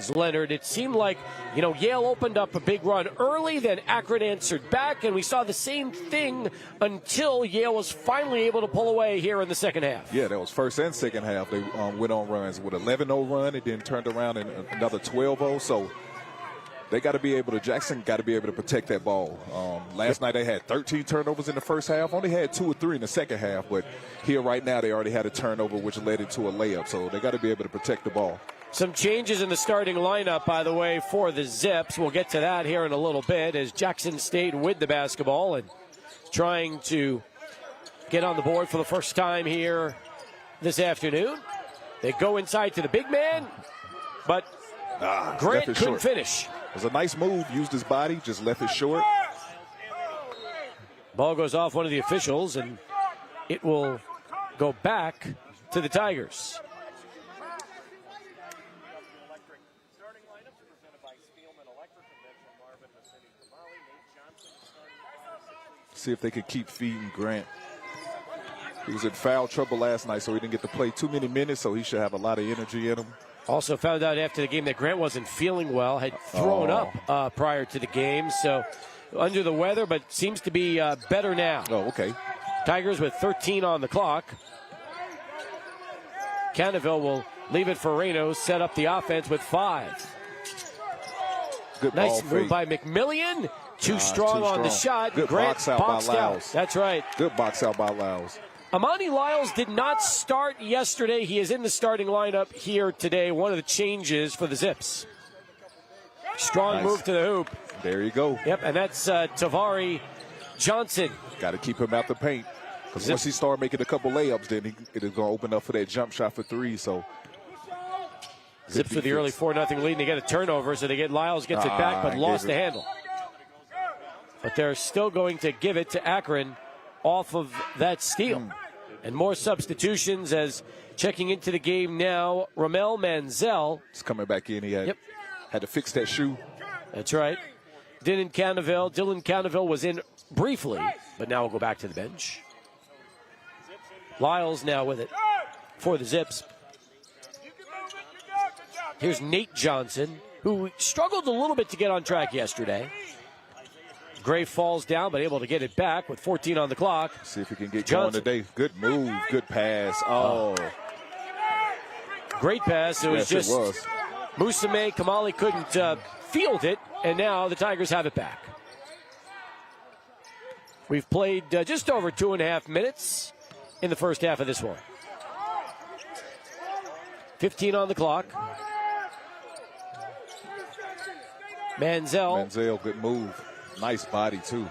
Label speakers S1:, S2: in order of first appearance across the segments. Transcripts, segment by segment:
S1: Haskins, Leonard. It seemed like, Yale opened up a big run early, then Akron answered back, and we saw the same thing until Yale was finally able to pull away here in the second half.
S2: Yeah, that was first and second half. They went on runs with 11-0 run and then turned around in another 12-0. So Jackson got to be able to protect that ball. Last night they had 13 turnovers in the first half, only had 2 or 3 in the second half, but here right now they already had a turnover which led into a layup, so they got to be able to protect the ball.
S1: Some changes in the starting lineup, by the way, for the Zips. We'll get to that here in a little bit as Jackson stayed with the basketball and trying to get on the board for the first time here this afternoon. They go inside to the big man, but Grant couldn't finish.
S2: It was a nice move, used his body, just left it short.
S1: Ball goes off one of the officials, and it will go back to the Tigers.
S2: See if they can keep feeding Grant. He was in foul trouble last night, so he didn't get to play too many minutes, so he should have a lot of energy in him.
S1: Also found out after the game that Grant wasn't feeling well, had thrown up prior to the game, so under the weather, but seems to be better now.
S2: Oh, okay.
S1: Tigers with 13 on the clock. Cannaville will leave it for Reno, set up the offense with 5.
S2: Good
S1: nice
S2: ball
S1: move
S2: fake
S1: by McMillian. Too strong on the shot.
S2: Good
S1: Grant
S2: box out by Lyles.
S1: That's right.
S2: Good box out by Lyles.
S1: Amani Lyles did not start yesterday. He is in the starting lineup here today. One of the changes for the Zips. Strong move to the hoop.
S2: There you go.
S1: Yep, and that's Tavari Johnson.
S2: Got to keep him out the paint. Because once he started making a couple layups, then it is going to open up for that jump shot for 3. So
S1: Zips with the early 4-0 lead, and they get a turnover, so Lyles gets it back, but lost the handle. But they're still going to give it to Akron off of that steal. And more substitutions as checking into the game now, Ramel Manziel.
S2: He's coming back in. He had to fix that shoe.
S1: That's right. Dylan Cannaville was in briefly, but now we'll go back to the bench. Lyles now with it for the Zips. Here's Nate Johnson, who struggled a little bit to get on track yesterday. Gray falls down, but able to get it back with 14 on the clock.
S2: See if he can get going today. Good move, good pass. Oh.
S1: Great pass. It was Musameh Kamali couldn't field it, and now the Tigers have it back. We've played just over 2.5 minutes in the first half of this one. 15 on the clock.
S2: Manziel, good move. Nice body, too.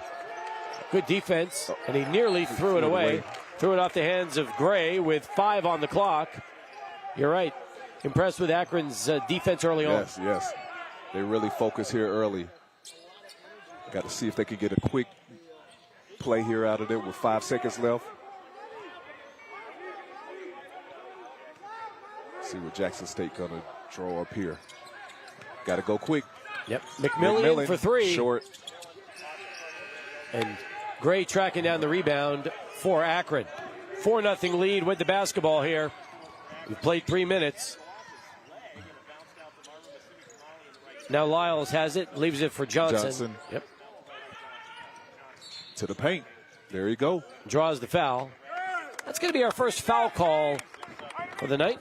S1: Good defense, and he nearly threw it away. Threw it off the hands of Gray with 5 on the clock. You're right. Impressed with Akron's defense early on.
S2: Yes. They really focus here early. Got to see if they can get a quick play here out of it with 5 seconds left. See what Jackson State going to draw up here. Got to go quick.
S1: Yep. McMillian for 3.
S2: Short.
S1: And Gray tracking down the rebound for Akron. 4-0 lead with the basketball here. We've played 3 minutes. Now Lyles has it, leaves it for Johnson. Yep.
S2: To the paint. There you go.
S1: Draws the foul. That's going to be our first foul call for the night.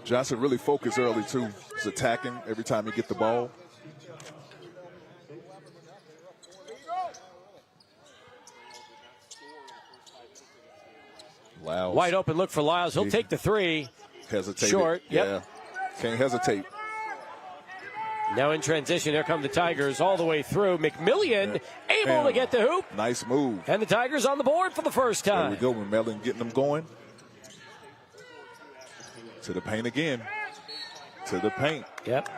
S2: Johnson really focused early, too. He's attacking every time he gets the ball. Lyles.
S1: Wide open look for Lyles. He'll take the 3.
S2: Hesitate.
S1: Short.
S2: Yeah. Can't hesitate.
S1: Now in transition, here come the Tigers all the way through. McMillian able to get the hoop.
S2: Nice move.
S1: And the Tigers on the board for the first time.
S2: There we go. McMillian getting them going. To the paint again. To the paint.
S1: Yep.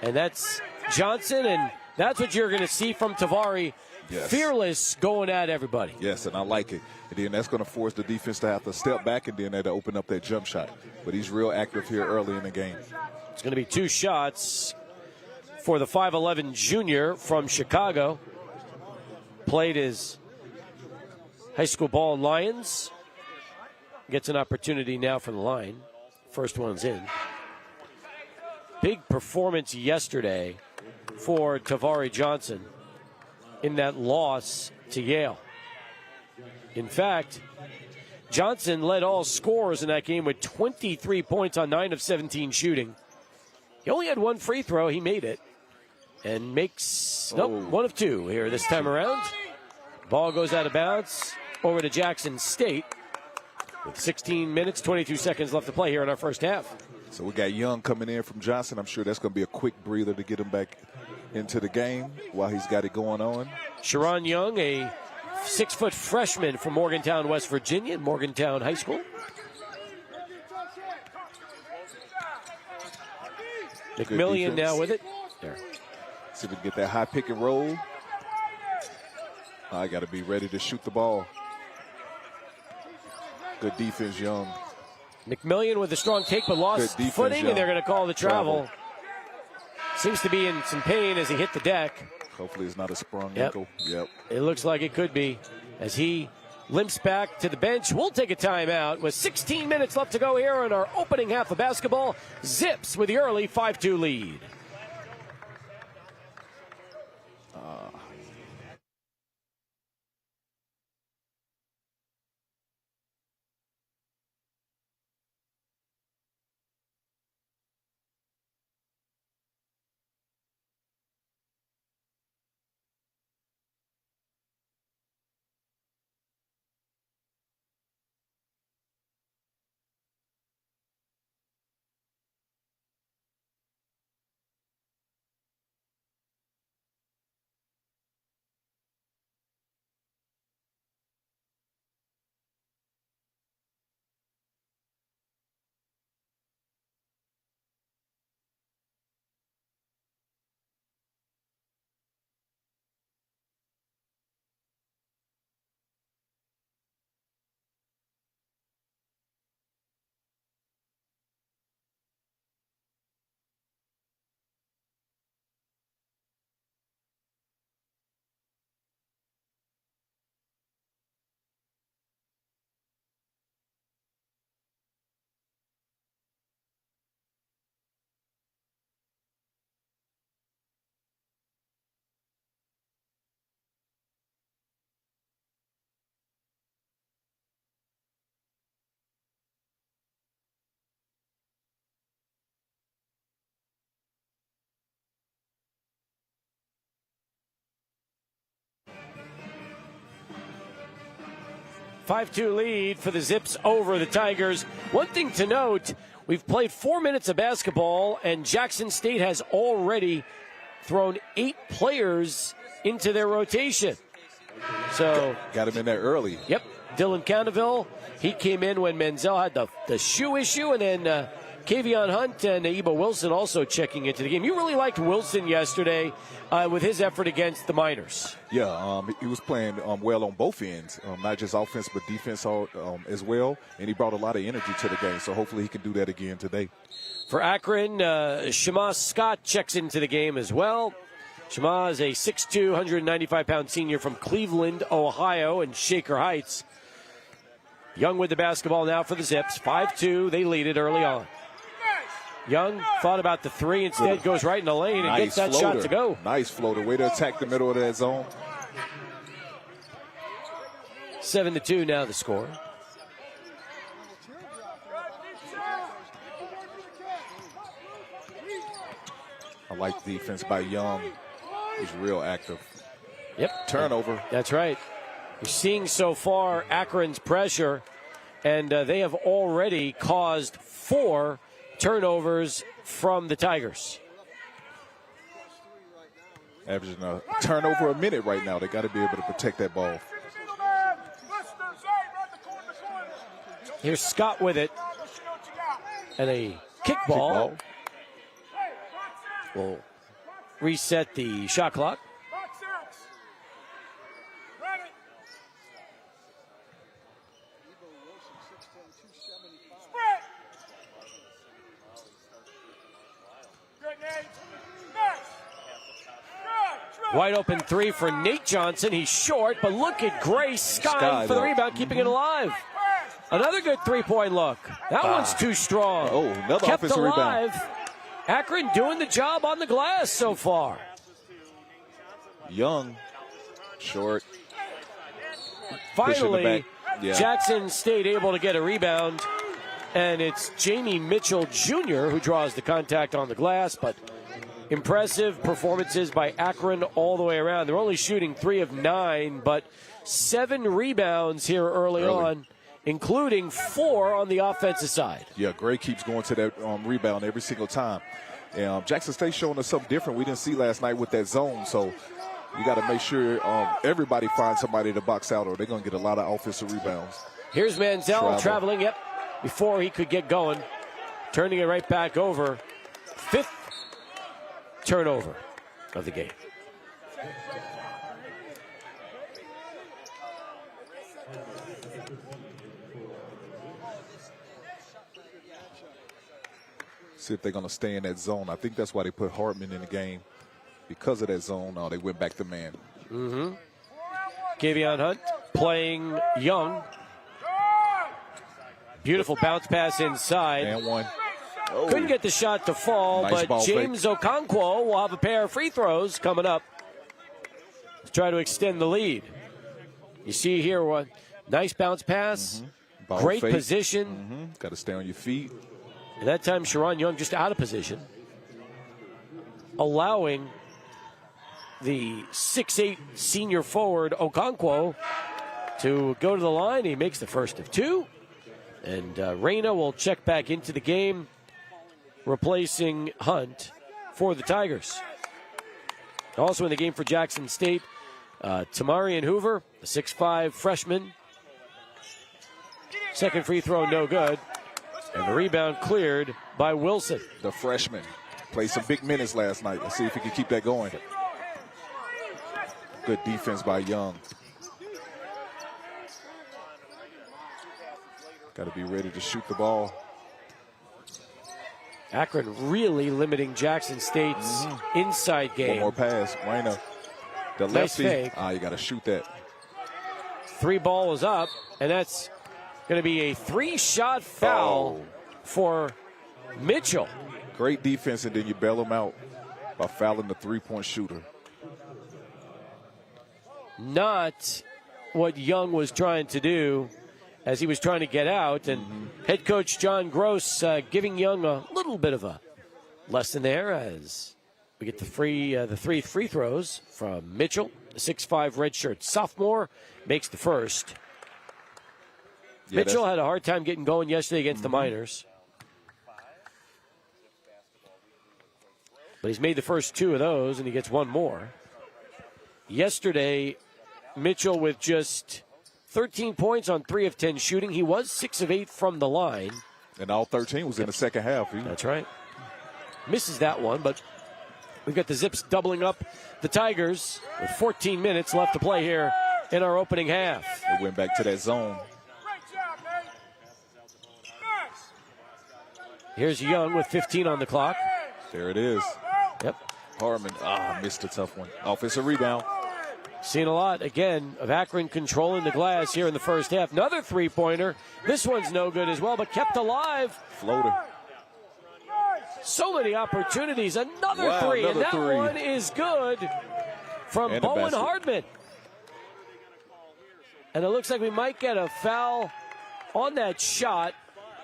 S1: And that's Johnson, and that's what you're going to see from Tavari.
S2: Yes. Fearless
S1: going at everybody.
S2: Yes, and I like it. And then that's going to force the defense to have to step back, and then they to open up that jump shot. But he's real active here early in the game.
S1: It's going to be 2 shots for the 5'11 junior from Chicago. Played his high school ball in Lions. gets an opportunity now from the line. First one's in. Big performance yesterday for Tavari Johnson in that loss to Yale. In fact, Johnson led all scorers in that game with 23 points on 9 of 17 shooting. He only had one free throw. He made it. And makes, one of 2 here this time around. Ball goes out of bounds over to Jackson State with 16 minutes, 22 seconds left to play here in our first half.
S2: So we got Young coming in from Johnson. I'm sure that's going to be a quick breather to get him back into the game while he's got it going on.
S1: Sharon Young, a 6-foot freshman from Morgantown, West Virginia, Morgantown High School. McMillian now with it. There.
S2: See if we can get that high pick and roll. I got to be ready to shoot the ball. Good defense, Young.
S1: McMillian with a strong take, but lost footing, Young. And they're going to call the travel. Seems to be in some pain as he hit the deck.
S2: Hopefully it's not a sprung ankle. Yep.
S1: It looks like it could be as he limps back to the bench. We'll take a timeout with 16 minutes left to go here in our opening half of basketball. Zips with the early 5-2 lead. 5-2 lead for the Zips over the Tigers. One thing to note, we've played 4 minutes of basketball, and Jackson State has already thrown 8 players into their rotation. So
S2: got him in there early.
S1: Yep. Dylan Cannaville, he came in when Menzel had the shoe issue, and then Kavion Hunt and Ebo Wilson also checking into the game. You really liked Wilson yesterday with his effort against the Miners.
S2: Yeah, he was playing well on both ends, not just offense but defense as well, and he brought a lot of energy to the game, so hopefully he can do that again today.
S1: For Akron, Shema Scott checks into the game as well. Shema is a 6'2", 195-pound senior from Cleveland, Ohio, and Shaker Heights. Young with the basketball now for the Zips. 5-2, they lead it early on. Young thought about the three, instead goes right in the lane and gets that shot to go.
S2: Nice floater, way to attack the middle of that zone.
S1: 7-2 now the score.
S2: I like defense by Young. He's real active.
S1: Yep.
S2: Turnover.
S1: That's right. You're seeing so far Akron's pressure, and they have already caused 4 turnovers from the Tigers.
S2: Averaging a turnover a minute right now. They got to be able to protect that ball.
S1: Here's Scott with it. And a kickball. Will reset the shot clock. Wide open three for Nate Johnson. He's short, but look at Grace Sky for the rebound, keeping it alive. Another good three-point look. That one's too strong.
S2: Oh, another
S1: Kept
S2: offensive
S1: alive.
S2: rebound.
S1: Akron doing the job on the glass so far.
S2: Young, short.
S1: Finally,
S2: Yeah.
S1: Jackson State able to get a rebound, and it's Jamie Mitchell Jr. who draws the contact on the glass, but impressive performances by Akron all the way around. They're only shooting 3 of 9, but 7 rebounds here early on, including 4 on the offensive side.
S2: Yeah, Gray keeps going to that rebound every single time. And Jackson State showing us something different we didn't see last night with that zone, so you got to make sure everybody finds somebody to box out or they're going to get a lot of offensive rebounds.
S1: Here's Manziel traveling, before he could get going. Turning it right back over. 5th turnover of the game.
S2: See if they're going to stay in that zone. I think that's why they put Hartman in the game. Because of that zone, they went back to man.
S1: Kavion Hunt playing Young. Beautiful bounce pass inside.
S2: And one. Oh.
S1: Couldn't get the shot to fall,
S2: Nice
S1: but James Okonkwo will have a pair of free throws coming up to try to extend the lead. You see here what nice bounce pass, great
S2: fake.
S1: position.
S2: Got to stay on your feet.
S1: And that time Sharon Young just out of position, allowing the 6'8" senior forward Okonkwo to go to the line. He makes the first of 2. And Reyna will check back into the game, replacing Hunt for the Tigers. Also in the game for Jackson State, Tamarian Hoover, the 6'5" freshman. Second free throw, no good. And the rebound cleared by Wilson.
S2: The freshman. Played some big minutes last night. Let's see if he can keep that going. Good defense by Young. Got to be ready to shoot the ball.
S1: Akron really limiting Jackson State's inside game.
S2: One more pass. Reyna. The
S1: Nice
S2: lefty.
S1: fake.
S2: You got to shoot that.
S1: 3 ball is up, and that's going to be a 3-shot foul for Mitchell.
S2: Great defense, and then you bail him out by fouling the 3-point shooter.
S1: Not what Young was trying to do as he was trying to get out. And head coach John Gross giving Young a little bit of a lesson there as we get the 3 free throws from Mitchell. The 6'5" redshirt sophomore makes the first. Yeah, Mitchell had a hard time getting going yesterday against the Miners. But he's made the first 2 of those, and he gets 1 more. Yesterday, Mitchell with just 13 points on 3 of 10 shooting. He was 6 of 8 from the line.
S2: And all 13 was in the second half.
S1: That's right. Misses that one, but we've got the Zips doubling up the Tigers with 14 minutes left to play here in our opening half.
S2: They went back to that zone.
S1: Here's Young with 15 on the clock.
S2: There it is.
S1: Yep.
S2: Harmon, missed a tough one. Offensive rebound.
S1: Seen a lot, again, of Akron controlling the glass here in the first half. Another 3-pointer. This one's no good as well, but kept alive.
S2: Floater.
S1: So many opportunities. Another 3, and that
S2: 3.
S1: one is good from
S2: And
S1: Bowen Hardman. And it looks like we might get a foul on that shot,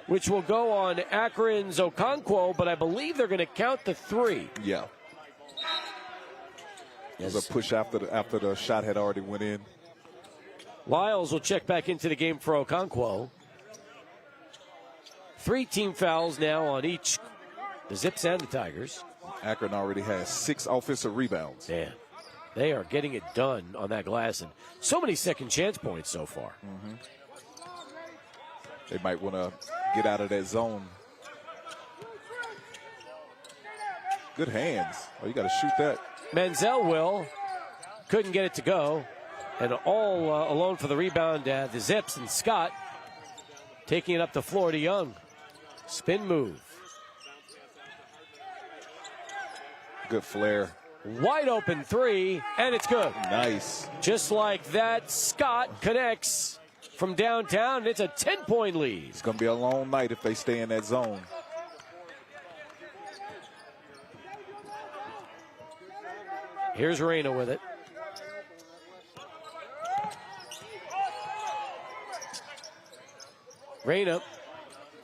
S1: which will go on Akron's Okonkwo, but I believe they're going to count the 3.
S2: Yeah. It was a push after the shot had already went in.
S1: Lyles will check back into the game for Okonkwo. 3 team fouls now on each, the Zips and the Tigers.
S2: Akron already has 6 offensive rebounds.
S1: Yeah, they are getting it done on that glass, and so many second chance points so far.
S2: They might want to get out of that zone. Good hands. Oh, you got to shoot that.
S1: Manziel will. Couldn't get it to go. And all alone for the rebound, the Zips, and Scott taking it up the floor to Young. Spin move.
S2: Good flare.
S1: Wide open 3, and it's good.
S2: Nice.
S1: Just like that, Scott connects from downtown, and it's a 10-point lead.
S2: It's going to be a long night if they stay in that zone.
S1: Here's Reyna with it. Reyna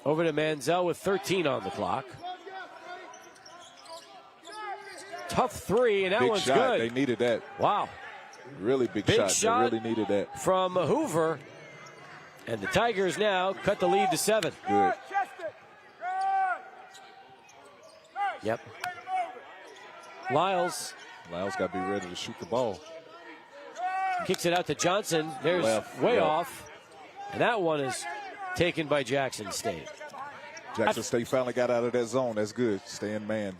S1: over to Manziel with 13 on the clock. Tough three, and that
S2: big
S1: one's
S2: shot.
S1: good.
S2: They needed that.
S1: Wow.
S2: Really big shot. They really needed that.
S1: From Hoover. And the Tigers now cut the lead to 7.
S2: Good.
S1: Yep. Lyles
S2: got to be ready to shoot the ball.
S1: Kicks it out to Johnson. There's way off. And that one is taken by Jackson State.
S2: Jackson State finally got out of that zone. That's good. Stay in man.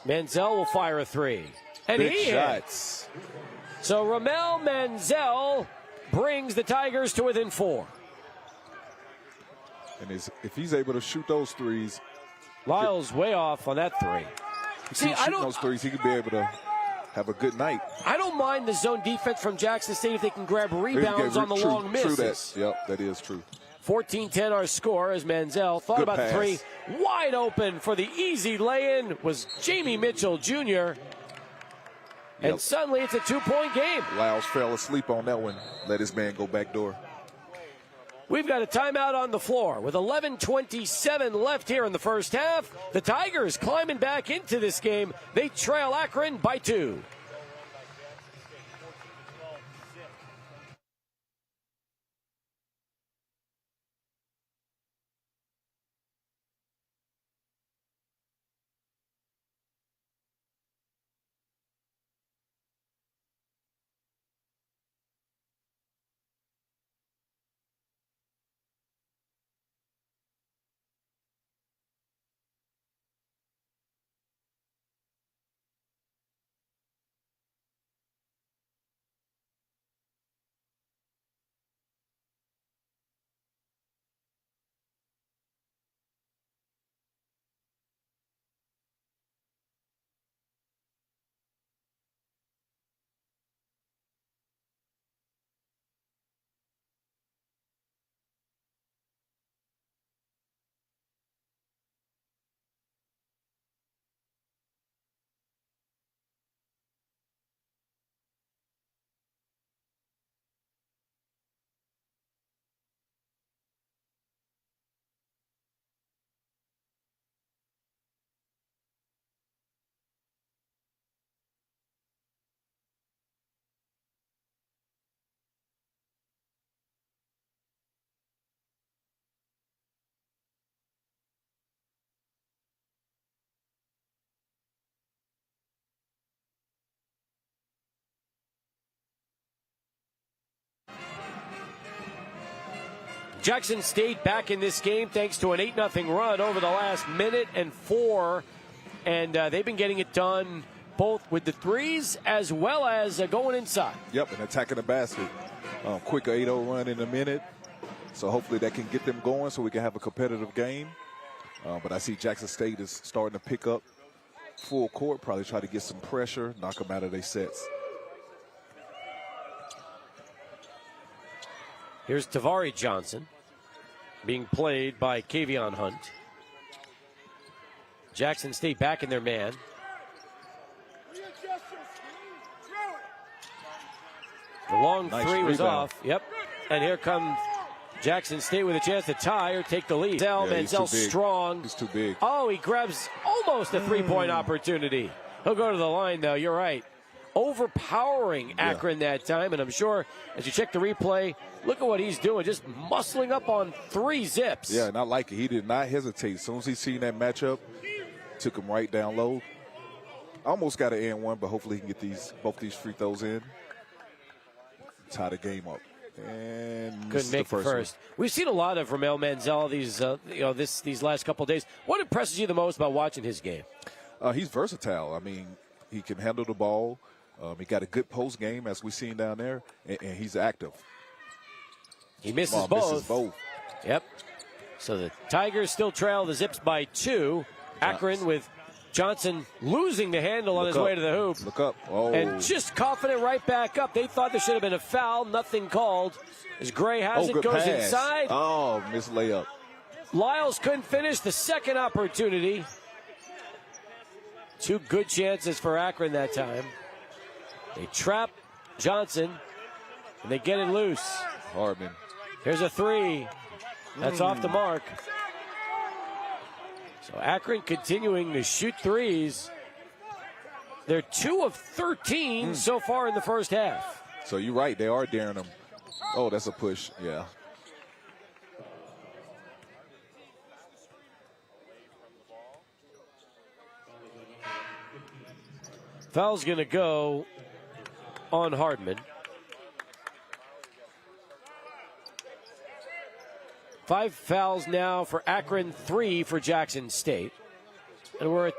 S1: Manziel will fire a 3. And
S2: big
S1: he
S2: shots.
S1: Hit. So Ramel Manziel brings the Tigers to within 4.
S2: And if he's able to shoot those threes.
S1: Lyles way off on that 3.
S2: See, shooting those threes, he could be able to have a good night.
S1: I don't mind the zone defense from Jackson State if they can grab rebounds on the long misses.
S2: True that. Yep, that is true.
S1: 14-10 our score as Manziel thought about the 3. Wide open for the easy lay-in was Jamie Mitchell Jr. And suddenly it's a 2-point game.
S2: Lyles fell asleep on that one. Let his man go back door.
S1: We've got a timeout on the floor with 11:27 left here in the first half. The Tigers climbing back into this game. They trail Akron by 2. Jackson State back in this game thanks to an 8-0 run over the last minute and 4. And they've been getting it done both with the threes as well as going inside.
S2: Yep, and attacking the basket. Quick 8-0 run in a minute. So hopefully that can get them going so we can have a competitive game. But I see Jackson State is starting to pick up full court, probably try to get some pressure, knock them out of their sets.
S1: Here's Tavari Johnson being played by Kavion Hunt. Jackson State back in their man. The long three was off. Yep. And here comes Jackson State with a chance to tie or take the lead. Manziel strong.
S2: He's too big.
S1: Oh, he grabs almost a three-point opportunity. He'll go to the line, though. You're right. Overpowering Akron that time, and I'm sure as you check the replay, look at what he's doing, just muscling up on 3 zips.
S2: Yeah, and I like it. He did not hesitate. As soon as he seen that matchup, took him right down low. Almost got an and one, but hopefully he can get both these free throws in. Tie the game up. And
S1: couldn't make the first. We've seen a lot of Ramel Manziel these last couple of days. What impresses you the most about watching his game?
S2: He's versatile. I mean, he can handle the ball. He got a good post game, as we've seen down there, and he's active.
S1: He misses both. Yep. So the Tigers still trail the Zips by 2. Akron with Johnson losing the handle on his way to the hoop.
S2: Look up. Oh.
S1: And just confident right back up. They thought there should have been a foul. Nothing called. As Gray has it,
S2: good
S1: goes
S2: pass.
S1: inside.
S2: Oh, missed layup.
S1: Lyles couldn't finish the second opportunity. 2 good chances for Akron that time. They trap Johnson, and they get it loose.
S2: Hardman.
S1: Here's a 3. That's off the mark. So Akron continuing to shoot threes. They're 2 of 13 so far in the first half.
S2: So you're right. They are daring them. Oh, that's a push. Yeah.
S1: Foul's going to go on Hardman. 5 fouls now for Akron, 3 for Jackson State. And we're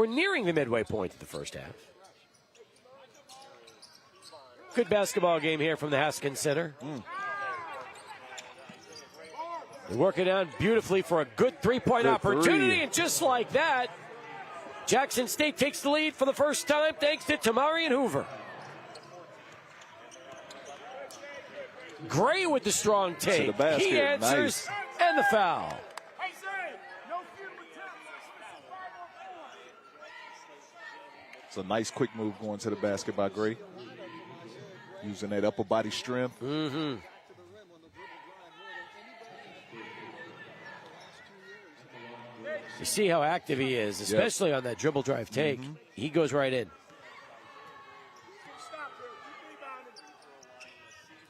S1: nearing the midway point of the first half. Good basketball game here from the Haskins Center. They work it out beautifully for a good three-point opportunity, and just like that, Jackson State takes the lead for the first time thanks to Tamarian Hoover. Gray with the strong take.
S2: To the basket.
S1: He answers, and the foul.
S2: It's a nice quick move going to the basket by Gray. Using that upper body strength.
S1: You see how active he is, especially on that dribble drive take. He goes right in.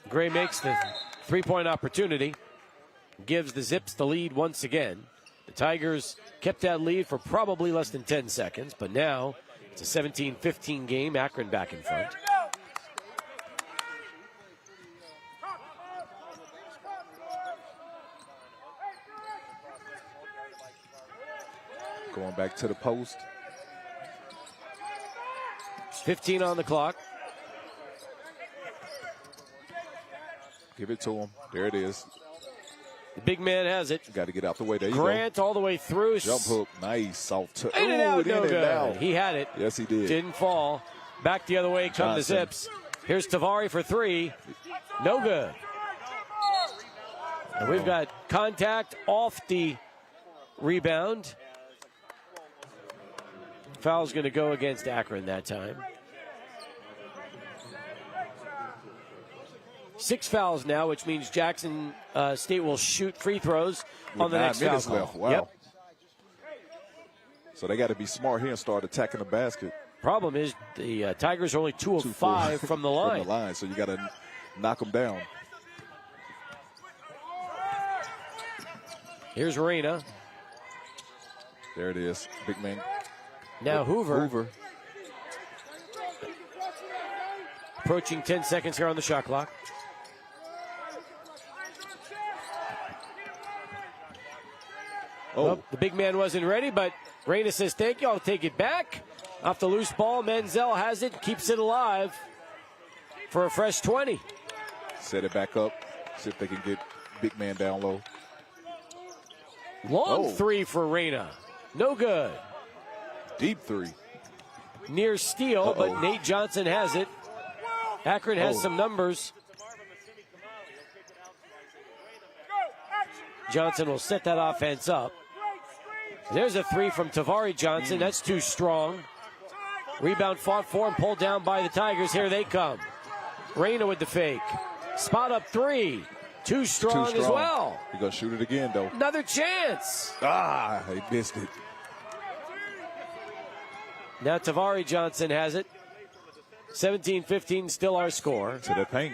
S1: Gray makes the three-point opportunity, gives the Zips the lead once again. The Tigers kept that lead for probably less than 10 seconds, but now it's a 17-15 game. Akron back in front.
S2: Going back to the post.
S1: 15 on the clock.
S2: Give it to him. There it is.
S1: The big man has it.
S2: Got to get out the way. There you
S1: Grant
S2: go.
S1: all the way through.
S2: Jump hook. Nice. Soft.
S1: In and out. No good. He had it.
S2: Yes, he did.
S1: Didn't fall. Back the other way come the Zips. Here's Tavari for 3. No good. And we've got contact off the rebound. Foul's going to go against Akron that time. 6 fouls now, which means Jackson State will shoot free throws on the next foul call.
S2: Left. Wow.
S1: Yep.
S2: So they got to be smart here and start attacking the basket.
S1: Problem is the Tigers are only 2 of 5 from the line.
S2: From the line, so you got to knock them down.
S1: Here's Reyna.
S2: There it is. Big man.
S1: Now Hoover.
S2: Hoover.
S1: Approaching 10 seconds here on the shot clock. Oh, the big man wasn't ready, but Reyna says, thank you, I'll take it back. Off the loose ball, Menzel has it, keeps it alive for a fresh 20.
S2: Set it back up, see if they can get big man down low.
S1: Long 3 for Reyna. No good.
S2: Deep 3.
S1: Near steal, but Nate Johnson has it. Akron has some numbers. Johnson will set that offense up. There's a 3 from Tavari Johnson. That's too strong. Rebound fought for and pulled down by the Tigers. Here they come. Reyna with the fake. Spot up 3. Too strong as well.
S2: He's going to shoot it again, though.
S1: Another chance.
S2: He missed it.
S1: Now Tavari Johnson has it. 17-15 still our score.
S2: To the paint.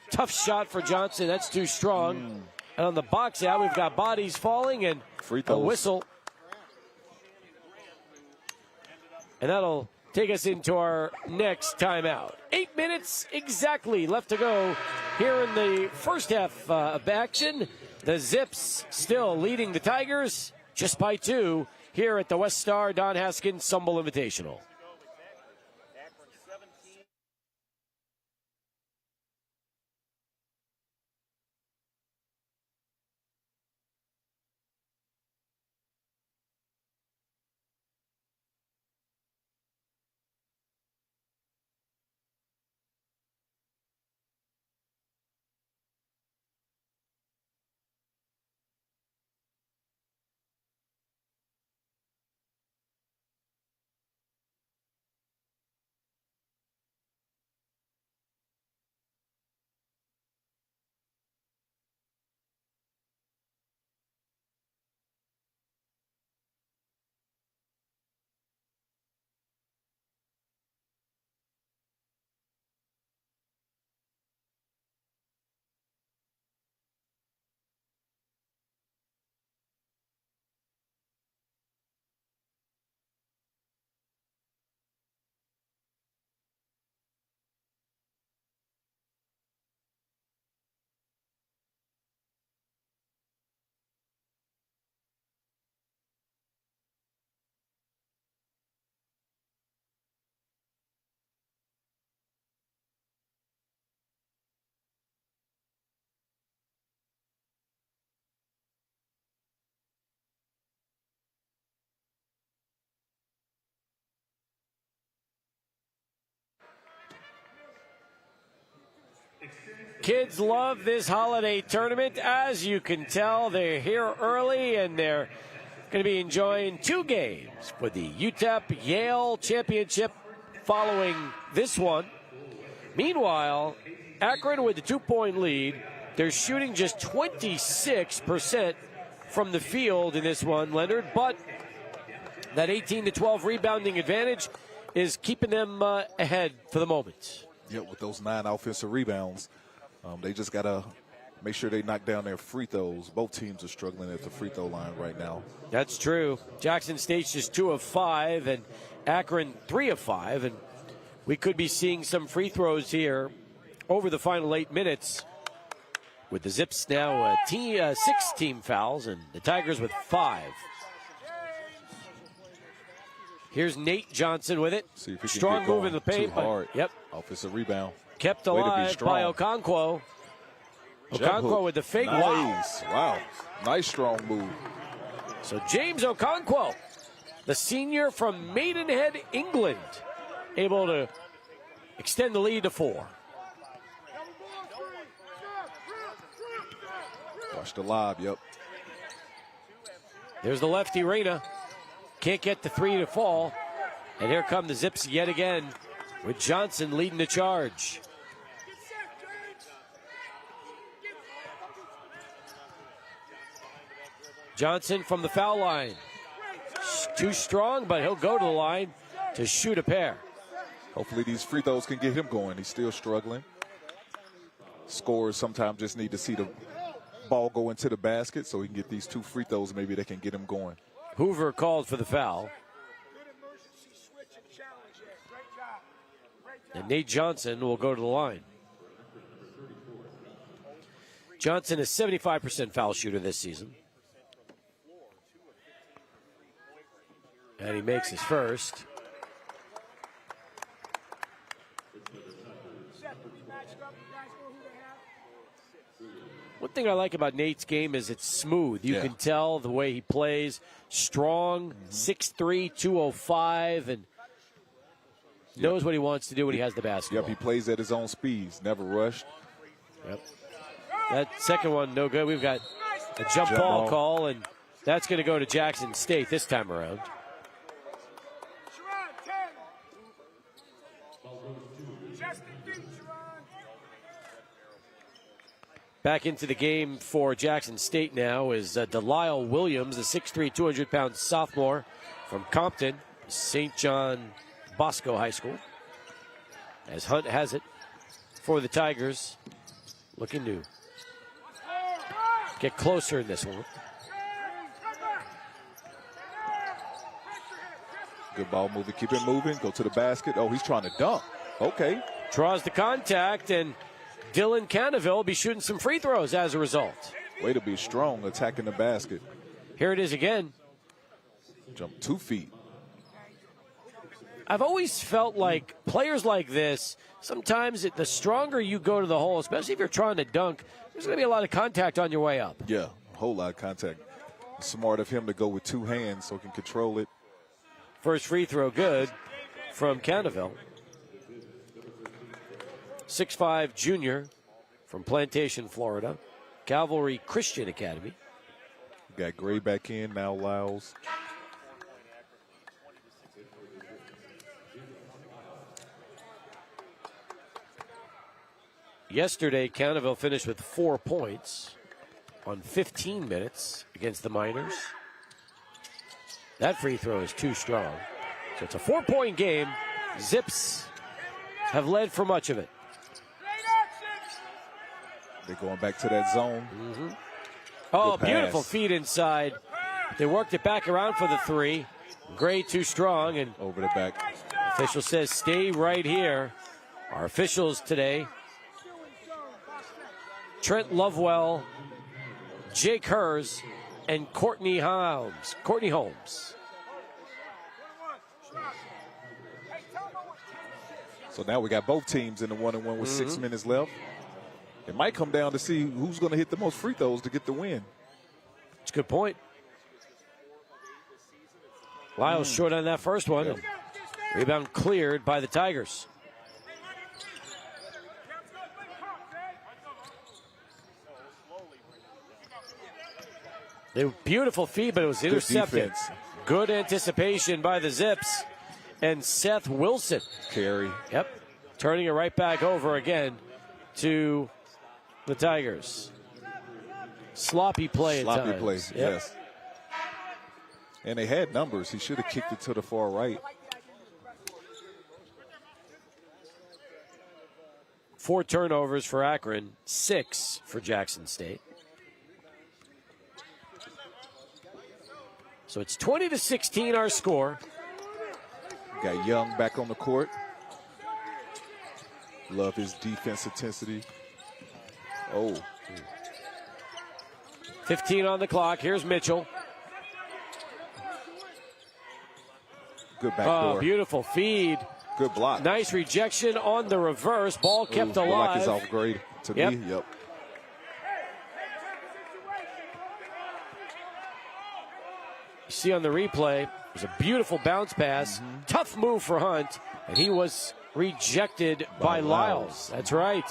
S1: Tough shot for Johnson. That's too strong. And on the box out, we've got bodies falling and
S2: free throws.
S1: A whistle. And that'll take us into our next timeout. 8 minutes exactly left to go here in the first half of action. The Zips still leading the Tigers just by 2 here at the WestStar Don Haskins Sumble Invitational. Kids love this holiday tournament. As you can tell, they're here early, and they're going to be enjoying 2 games for the UTEP-Yale Championship following this one. Meanwhile, Akron with the 2-point lead. They're shooting just 26% from the field in this one, Leonard, but that 18-12 rebounding advantage is keeping them ahead for the moment.
S2: Yeah, with those 9 offensive rebounds, they just got to make sure they knock down their free throws. Both teams are struggling at the free throw line right now.
S1: That's true. Jackson State's just 2 of 5, and Akron 3 of 5, and we could be seeing some free throws here over the final 8 minutes. With the Zips now 6 team fouls, and the Tigers with 5. Here's Nate Johnson with it.
S2: See if he can
S1: strong
S2: get
S1: move
S2: going.
S1: in the paint.
S2: Too hard.
S1: Yep.
S2: Offensive rebound.
S1: Kept alive by Okonkwo. Okonkwo with the fake.
S2: Nice. Wow. Nice strong move.
S1: So James Okonkwo, the senior from Maidenhead, England, able to extend the lead to 4.
S2: Watch the lob, yep.
S1: There's the lefty, Reyna. Can't get the 3 to fall. And here come the Zips yet again with Johnson leading the charge. Johnson from the foul line. Too strong, but he'll go to the line to shoot a pair.
S2: Hopefully these free throws can get him going. He's still struggling. Scorers sometimes just need to see the ball go into the basket so he can get these 2 free throws. Maybe they can get him going.
S1: Hoover called for the foul. And Nate Johnson will go to the line. Johnson is 75% foul shooter this season. And he makes his first. One thing I like about Nate's game is it's smooth. You can tell the way he plays. Strong, 6'3", 205, and knows what he wants to do when he has the basketball.
S2: Yep, he plays at his own speeds, never rushed.
S1: Yep. That second one, no good. We've got a jump ball call, and that's going to go to Jackson State this time around. Back into the game for Jackson State now is Delisle Williams, the 6'3", 200-pound sophomore from Compton, St. John Bosco High School. As Hunt has it for the Tigers, looking to get closer in this one.
S2: Good ball moving, keep it moving, go to the basket. Oh, he's trying to dunk. Okay.
S1: Draws the contact, and Dylan Canaville will be shooting some free throws as a result.
S2: Way to be strong, attacking the basket.
S1: Here it is again.
S2: Jump 2 feet.
S1: I've always felt like players like this, sometimes the stronger you go to the hole, especially if you're trying to dunk, there's going to be a lot of contact on your way up.
S2: Yeah, a whole lot of contact. Smart of him to go with 2 hands so he can control it.
S1: First free throw good from Canaville. 6'5" junior from Plantation, Florida. Calvary Christian Academy.
S2: Got Gray back in, now Lyles.
S1: Yesterday, Canaville finished with 4 points on 15 minutes against the Miners. That free throw is too strong. So it's a 4-point game. Zips have led for much of it.
S2: They're going back to that zone.
S1: Oh, beautiful feed inside. They worked it back around for the 3. Gray too strong, and
S2: over the back.
S1: Official says stay right here. Our officials today: Trent Lovewell, Jake Hers, and Courtney Holmes.
S2: So now we got both teams in the 1-and-1 with 6 minutes left. It might come down to see who's going to hit the most free throws to get the win.
S1: That's a good point. Lyles short on that first one. And rebound cleared by the Tigers. The beautiful feed, but it was intercepted. Good anticipation by the Zips. And Seth Wilson.
S2: Carry.
S1: Yep. Turning it right back over again to the Tigers. Sloppy play at times.
S2: Sloppy play, yes. And they had numbers. He should have kicked it to the far right.
S1: 4 turnovers for Akron, 6 for Jackson State. So it's 20-16 our score.
S2: Got Young back on the court. Love his defense intensity. Oh.
S1: 15 on the clock. Here's Mitchell.
S2: Good backdoor.
S1: Oh, beautiful feed.
S2: Good block.
S1: Nice rejection on the reverse. Ball kept alive.
S2: Like it's off grade to me. Yep.
S1: You see on the replay, it was a beautiful bounce pass. Tough move for Hunt, and he was rejected by Lyles. That's right.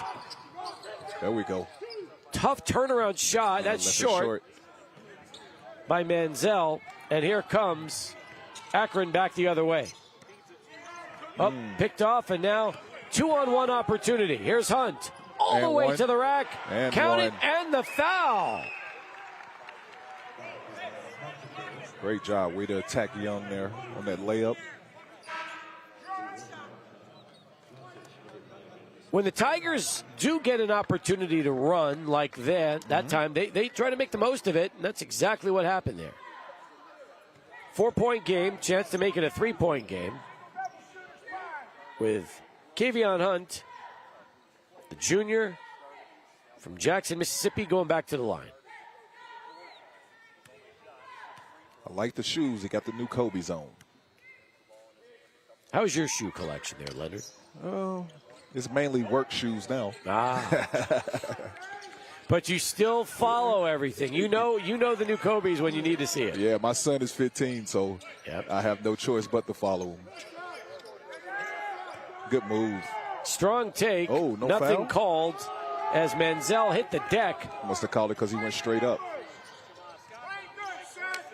S2: There we go.
S1: Tough turnaround shot. That's short by Manziel. And here comes Akron back the other way. Up, picked off, and now 2-on-1 opportunity. Here's Hunt. All the way to the rack. Count it, and the foul.
S2: Great job. Way to attack Young there on that layup.
S1: When the Tigers do get an opportunity to run like that time, they try to make the most of it, and that's exactly what happened there. 4-point game, chance to make it a 3-point game. With Kavion Hunt, the junior from Jackson, Mississippi, going back to the line.
S2: I like the shoes. He got the new Kobe's on.
S1: How's your shoe collection there, Leonard?
S2: Oh, it's mainly work shoes now.
S1: But you still follow everything. You know the new Kobe's when you need to see it.
S2: Yeah, my son is 15, so I have no choice but to follow him. Good move.
S1: Strong take.
S2: Oh, no
S1: Nothing
S2: foul?
S1: called as Manziel hit the deck.
S2: Must have called it because he went straight up.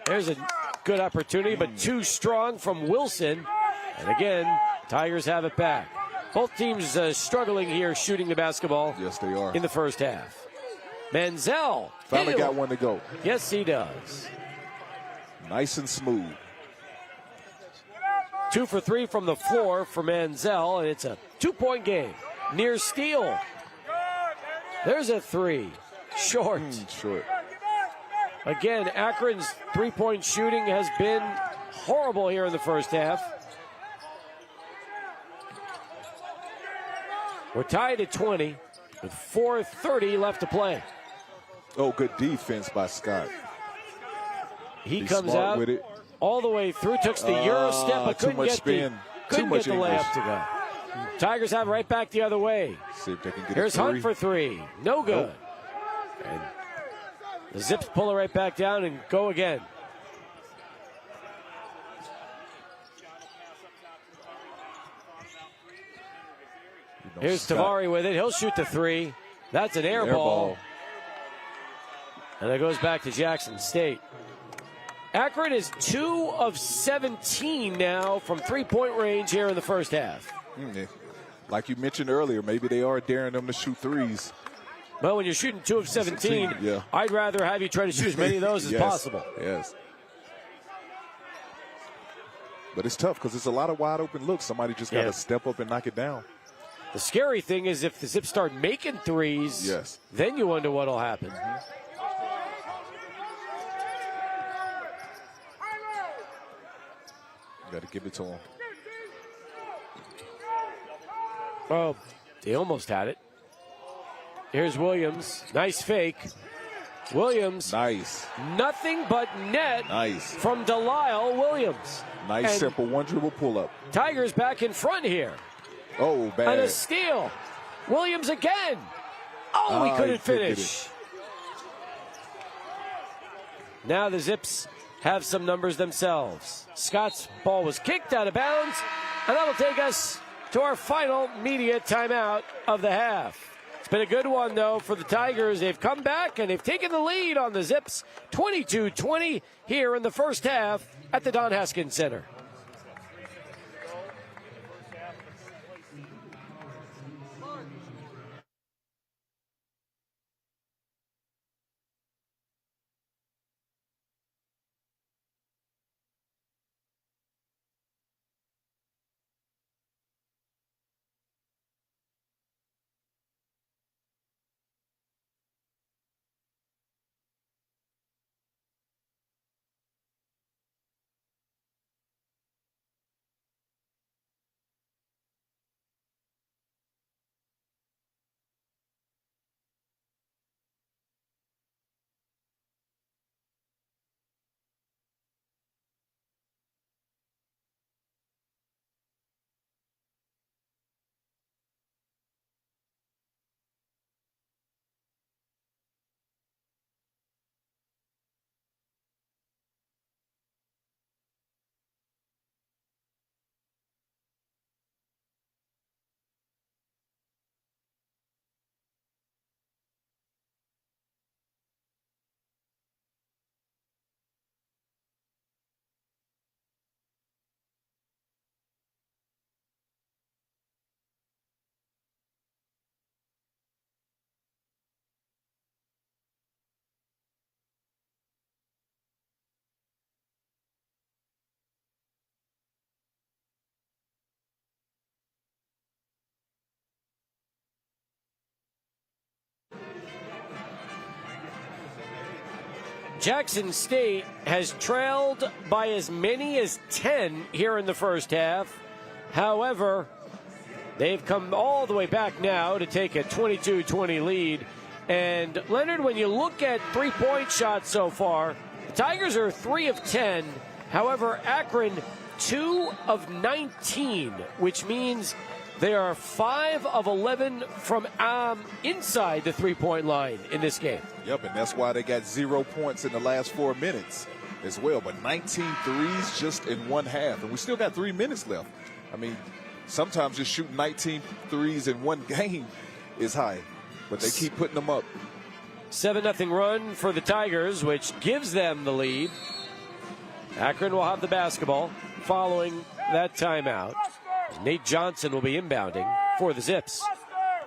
S1: There's a good opportunity, but too strong from Wilson. And again, Tigers have it back. Both teams struggling here shooting the basketball.
S2: Yes, they are.
S1: In the first half. Manziel.
S2: Finally got one to go.
S1: Yes, he does.
S2: Nice and smooth.
S1: 2 for 3 from the floor for Manziel, and it's a 2-point game. Near steal. There's a 3. Short.
S2: Short.
S1: Again, Akron's 3-point shooting has been horrible here in the first half. We're tied at 20 with 4:30 left to play.
S2: Oh, good defense by Scott.
S1: He comes out
S2: with it.
S1: All the way through, took the Euro step, but couldn't get the layup to go. Tigers have right back the other way.
S2: See if they can get
S1: Here's Hunt for 3. No good.
S2: Nope.
S1: And the Zips pull it right back down and go again. Here's Tavari with it. He'll shoot the 3. That's an air ball. And it goes back to Jackson State. Akron is 2 of 17 now from 3-point range here in the first half.
S2: Like you mentioned earlier, maybe they are daring them to shoot threes.
S1: Well, when you're shooting 2 of 17, I'd rather have you try to shoot as many of those as possible.
S2: Yes. But it's tough because it's a lot of wide open looks. Somebody just got to step up and knock it down.
S1: The scary thing is if the Zips start making threes, then you wonder what will happen.
S2: Got to give it to him.
S1: Oh, they almost had it. Here's Williams. Nice fake. Williams.
S2: Nice.
S1: Nothing but net.
S2: Nice.
S1: From Delisle Williams.
S2: Nice,
S1: and
S2: simple one dribble pull up.
S1: Tigers back in front here.
S2: Oh, bad.
S1: And a steal. Williams again. Oh, he couldn't finish. Now the Zips have some numbers themselves. Scott's ball was kicked out of bounds, and that'll take us to our final media timeout of the half. It's been a good one, though, for the Tigers. They've come back and they've taken the lead on the Zips 22-20 here in the first half at the Don Haskins Center. Jackson State has trailed by as many as 10 here in the first half. However, they've come all the way back now to take a 22-20 lead. And, Leonard, when you look at three-point shots so far, the Tigers are 3 of 10. However, Akron, 2 of 19, which means they are 5 of 11 from inside the three-point line in this game.
S2: Yep, and that's why they got 0 points in the last 4 minutes as well. But 19 threes just in one half. And we still got 3 minutes left. I mean, sometimes just shooting 19 threes in one game is high. But they keep putting them up.
S1: 7-0 run for the Tigers, which gives them the lead. Akron will have the basketball following that timeout. Nate Johnson will be inbounding for the Zips.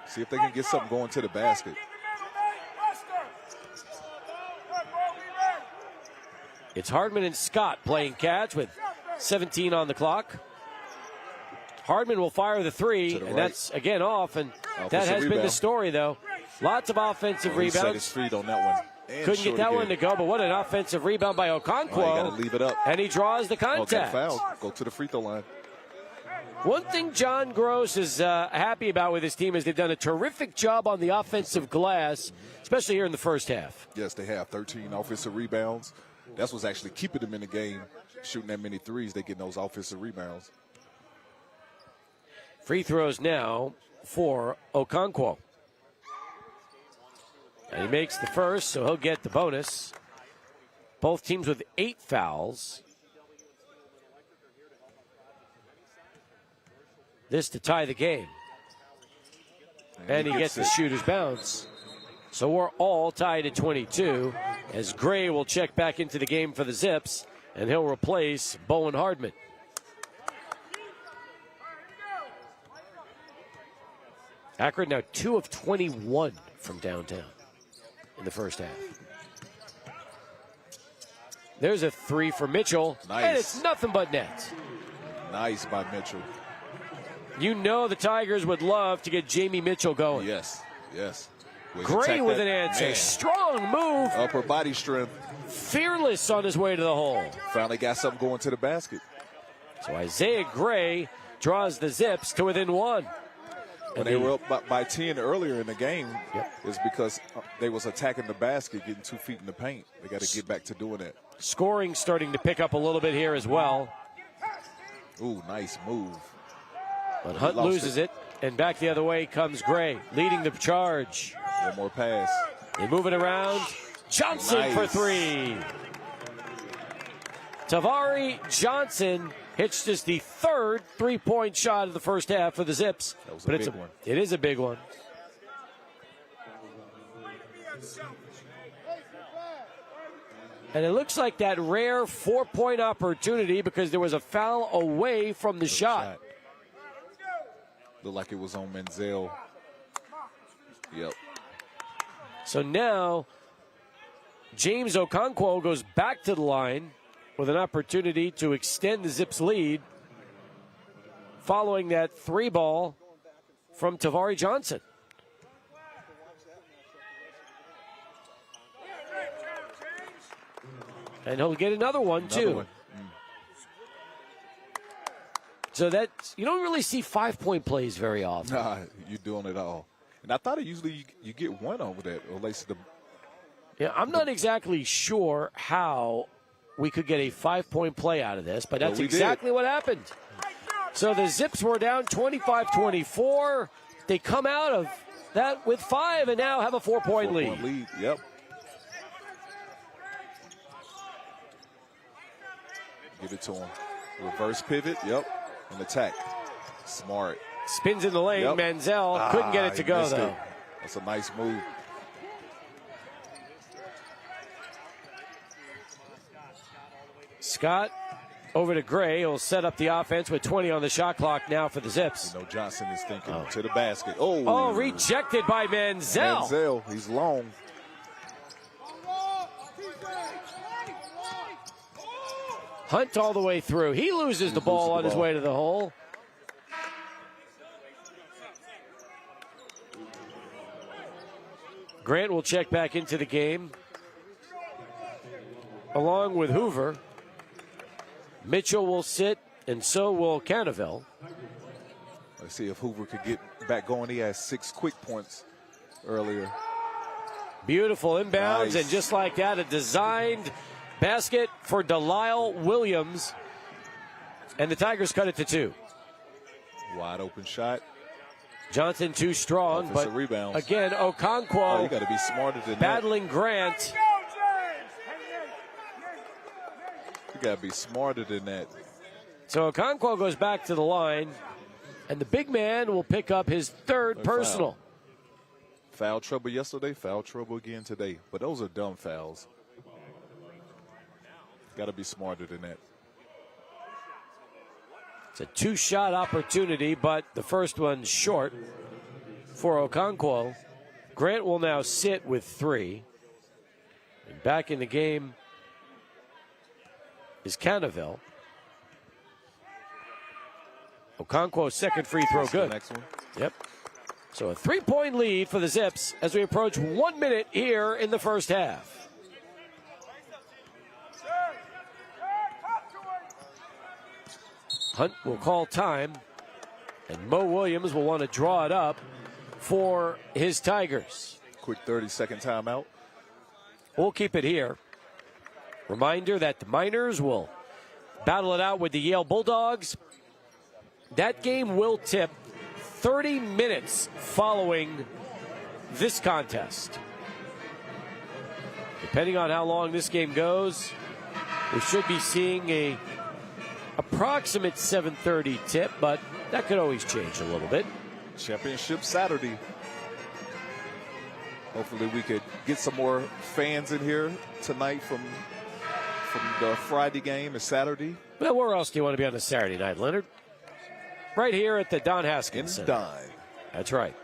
S2: See if they can get something going to the basket.
S1: It's Hardman and Scott playing catch with 17 on the clock. Hardman will fire the three, and that's again off, and that has been the story, though. Lots of offensive rebounds.
S2: Set his feet on that one.
S1: Couldn't get that one to go, but what an offensive rebound by Okonkwo.
S2: Oh, you got to leave it up.
S1: And he draws the contact.
S2: Foul. Go to the free throw line.
S1: One thing John Gross is happy about with his team is they've done a terrific job on the offensive glass, especially here in the first half.
S2: Yes, they have 13 offensive rebounds. That's what's actually keeping them in the game, shooting that many threes. They get those offensive rebounds.
S1: Free throws now for Okonkwo. And he makes the first, so he'll get the bonus. Both teams with 8 fouls. This to tie the game. And he gets the shooter's bounce. So we're all tied at 22 as Gray will check back into the game for the Zips, and he'll replace Bowen Hardman. Akron now 2 of 21 from downtown in the first half. There's a three for Mitchell.
S2: Nice.
S1: And it's nothing but net.
S2: Nice by Mitchell.
S1: You know the Tigers would love to get Jamie Mitchell going.
S2: Yes, yes.
S1: Gray with an answer. Man. Strong move.
S2: Upper body strength.
S1: Fearless on his way to the hole.
S2: Finally got something going to the basket.
S1: So Isaiah Gray draws the Zips to within 1.
S2: When they were up by 10 earlier in the game, is because they was attacking the basket, getting 2 feet in the paint. They got to get back to doing that.
S1: Scoring starting to pick up a little bit here as well.
S2: Ooh, nice move.
S1: But Hunt loses it, and back the other way comes Gray, leading the charge.
S2: One more pass.
S1: They move it around. Johnson for 3. Tavari Johnson hits just the 3rd three-point shot of the first half for the Zips.
S2: That was a big one.
S1: It is a big one. And it looks like that rare 4-point opportunity because there was a foul away from the shot.
S2: Looked like it was on Menzel. Yep.
S1: So now James Okonkwo goes back to the line with an opportunity to extend the Zips lead following that 3-ball from Tavari Johnson. And he'll get another one, too. So that you don't really see 5-point plays very often.
S2: Nah, you're doing it all. And I thought usually you get one over that, or at least
S1: Yeah, I'm not exactly sure how we could get a 5-point play out of this, but that's exactly what happened. So the Zips were down 25-24. They come out of that with 5 and now have a 4-point lead.
S2: Yep. Give it to him. Reverse pivot. Yep. And attack. Smart.
S1: Spins in the lane. Yep. Menzel couldn't get it to go, though.
S2: That's a nice move.
S1: Scott over to Gray. He'll set up the offense with 20 on the shot clock now for the Zips.
S2: You know Johnson is thinking to the basket.
S1: Oh, rejected by Menzel.
S2: Menzel, he's long.
S1: Hunt all the way through. He loses the ball on his way to the hole. Grant will check back into the game along with Hoover. Mitchell will sit, and so will Canaville.
S2: Let's see if Hoover could get back going. He had 6 quick points earlier.
S1: Beautiful inbounds,
S2: nice.
S1: And just like that, a designed basket for Delisle Williams. And the Tigers cut it to 2.
S2: Wide open shot.
S1: Johnson too strong, but
S2: rebounds.
S1: Again, Okonkwo
S2: you got to be smarter than
S1: battling Grant.
S2: You got to be smarter than that.
S1: So Okonkwo goes back to the line, and the big man will pick up his 3rd personal.
S2: Foul trouble yesterday, foul trouble again today. But those are dumb fouls. Got to be smarter than that.
S1: It's a 2-shot opportunity, but the first one's short for Okonkwo. Grant will now sit with 3. And back in the game is Canaville. Okonkwo's second free throw good.
S2: Next one.
S1: Yep. So a 3-point lead for the Zips as we approach 1 minute here in the first half. Hunt will call time, and Mo Williams will want to draw it up for his Tigers.
S2: Quick 30-second timeout.
S1: We'll keep it here. Reminder that the Miners will battle it out with the Yale Bulldogs. That game will tip 30 minutes following this contest. Depending on how long this game goes, we should be seeing a approximate 7:30 tip, but that could always change a little bit.
S2: Championship Saturday. Hopefully we could get some more fans in here tonight from the Friday game and Saturday.
S1: Well, where else do you want to be on a Saturday night, Leonard? Right here at the Don Haskins Center.
S2: Dime.
S1: That's right.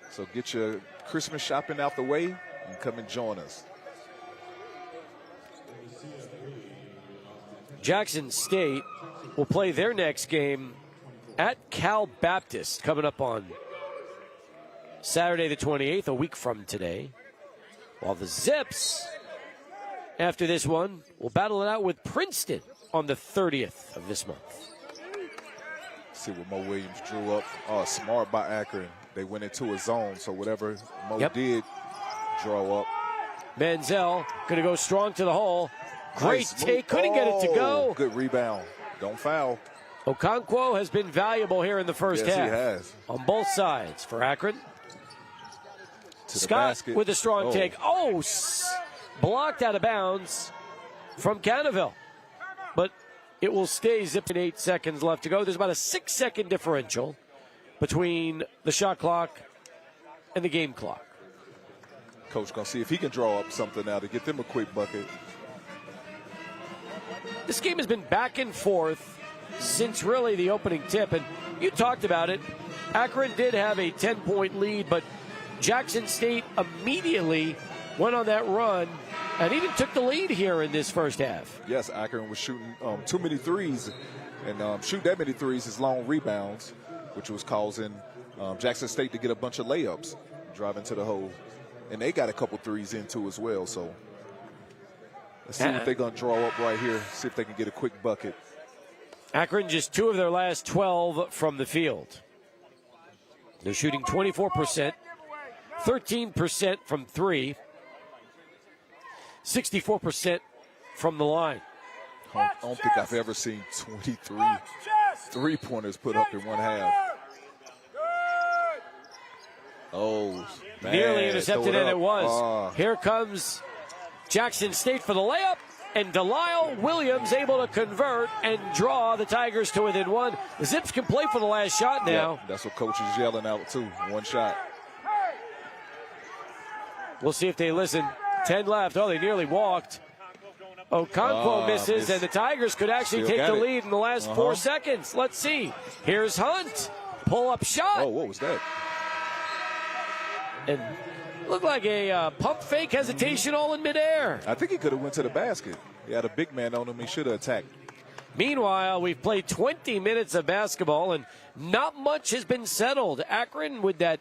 S2: So get your Christmas shopping out the way and come and join us.
S1: Jackson State will play their next game at Cal Baptist coming up on Saturday the 28th, a week from today. While the Zips, after this one, will battle it out with Princeton on the 30th of this month.
S2: See what Mo Williams drew up. Oh, smart by Akron. They went into a zone, so whatever Mo did, draw up.
S1: Menzel going to go strong to the hole. Great
S2: Nice
S1: take, couldn't get it to go.
S2: Good rebound. Don't foul.
S1: Okonkwo has been valuable here in the first half.
S2: Yes, he has.
S1: On both sides for Akron.
S2: To
S1: Scott
S2: the
S1: with a strong take. Blocked out of bounds from Canaville. But it will stay zipping. 8 seconds left to go. There's about a 6-second differential between the shot clock and the game clock.
S2: Coach going to see if he can draw up something now to get them a quick bucket.
S1: This game has been back and forth since really the opening tip, and you talked about it. Akron did have a 10-point lead, but Jackson State immediately went on that run and even took the lead here in this first half.
S2: Yes, Akron was shooting too many threes, and shoot that many threes is long rebounds, which was causing Jackson State to get a bunch of layups, driving to the hole. And they got a couple threes in too as well, so let's see what they're going to draw up right here, see if they can get a quick bucket.
S1: Akron just 2 of their last 12 from the field. They're shooting 24%, 13% from 3, 64% from the line.
S2: I don't think I've ever seen 23 three-pointers put up in one half. Oh, man.
S1: Nearly intercepted, and it was. Here comes Jackson State for the layup, and Delisle Williams able to convert and draw the Tigers to within 1. The Zips can play for the last shot now.
S2: Yeah, that's what Coach is yelling out, too. 1 shot.
S1: We'll see if they listen. 10 left. Oh, they nearly walked. Okonkwo misses, and the Tigers could actually take the lead in the last 4 seconds. Let's see. Here's Hunt. Pull-up shot.
S2: Oh, what was that?
S1: And looked like a pump fake hesitation all in midair.
S2: I think he could have went to the basket. He had a big man on him. He should have attacked.
S1: Meanwhile, we've played 20 minutes of basketball, and not much has been settled. Akron with that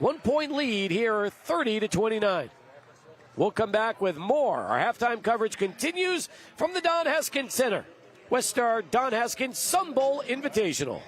S1: 1-point lead here, 30-29. We'll come back with more. Our halftime coverage continues from the Don Haskins Center. WestStar Don Haskins Sun Bowl Invitational.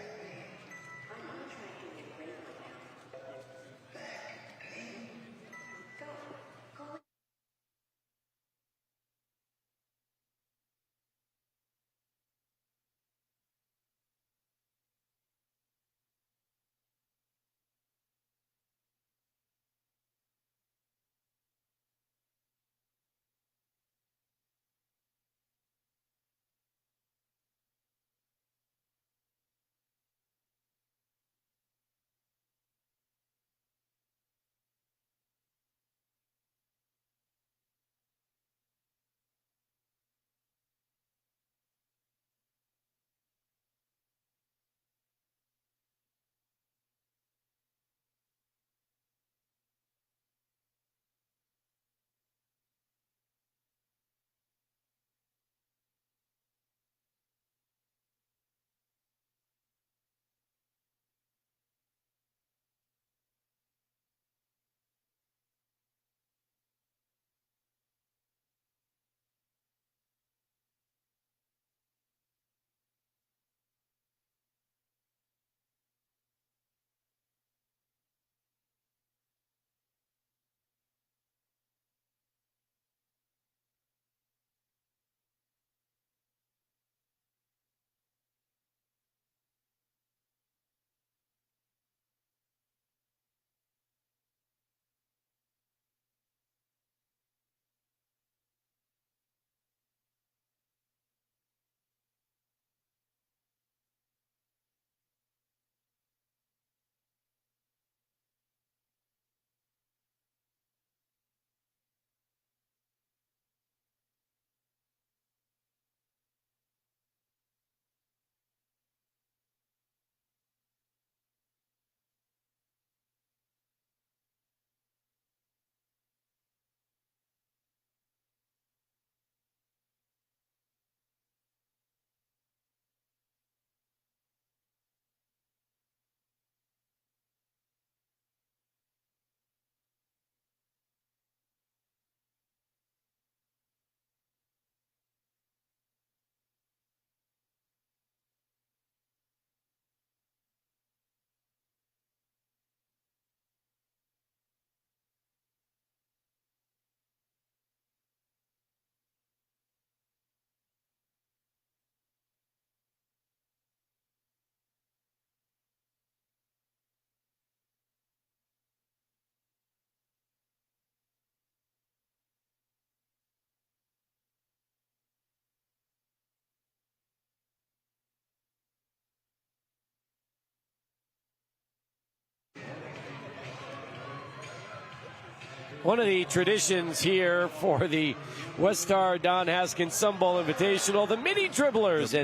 S1: One of the traditions here for the WestStar Don Haskins Sun Bowl Invitational, the mini dribblers.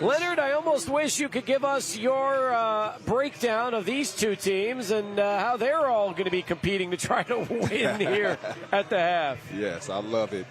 S1: Leonard, I almost wish you could give us your breakdown of these two teams and how they're all going to be competing to try to win here at the half.
S2: Yes, I love it.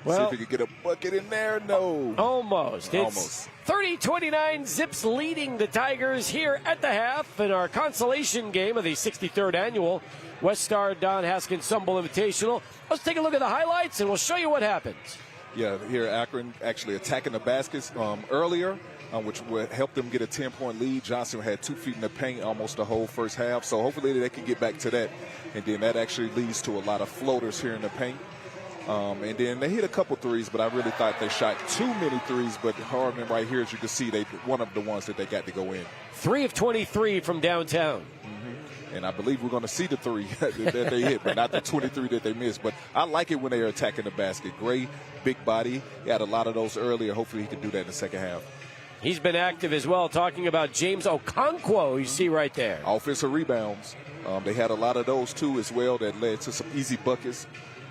S1: Well,
S2: see if we could get a bucket in there. No.
S1: Almost. It's 30-29, Zips leading the Tigers here at the half in our consolation game of the 63rd annual WestStar Don Haskins Sun Bowl Invitational. Let's take a look at the highlights, and we'll show you what happens.
S2: Yeah, here Akron actually attacking the baskets earlier, which would help them get a 10-point lead. Johnson had 2 feet in the paint almost the whole first half, so hopefully they can get back to that. And then that actually leads to a lot of floaters here in the paint. And then they hit a couple threes, but I really thought they shot too many threes. But Harmon right here, as you can see, they one of the ones that they got to go in.
S1: 3 of 23 from downtown.
S2: And I believe we're going to see the 3 that they hit, but not the 23 that they missed. But I like it when they are attacking the basket. Gray, big body. He had a lot of those earlier. Hopefully he can do that in the second half.
S1: He's been active as well, talking about James Okonkwo, you see right there.
S2: Offensive rebounds. They had a lot of those, too, as well, that led to some easy buckets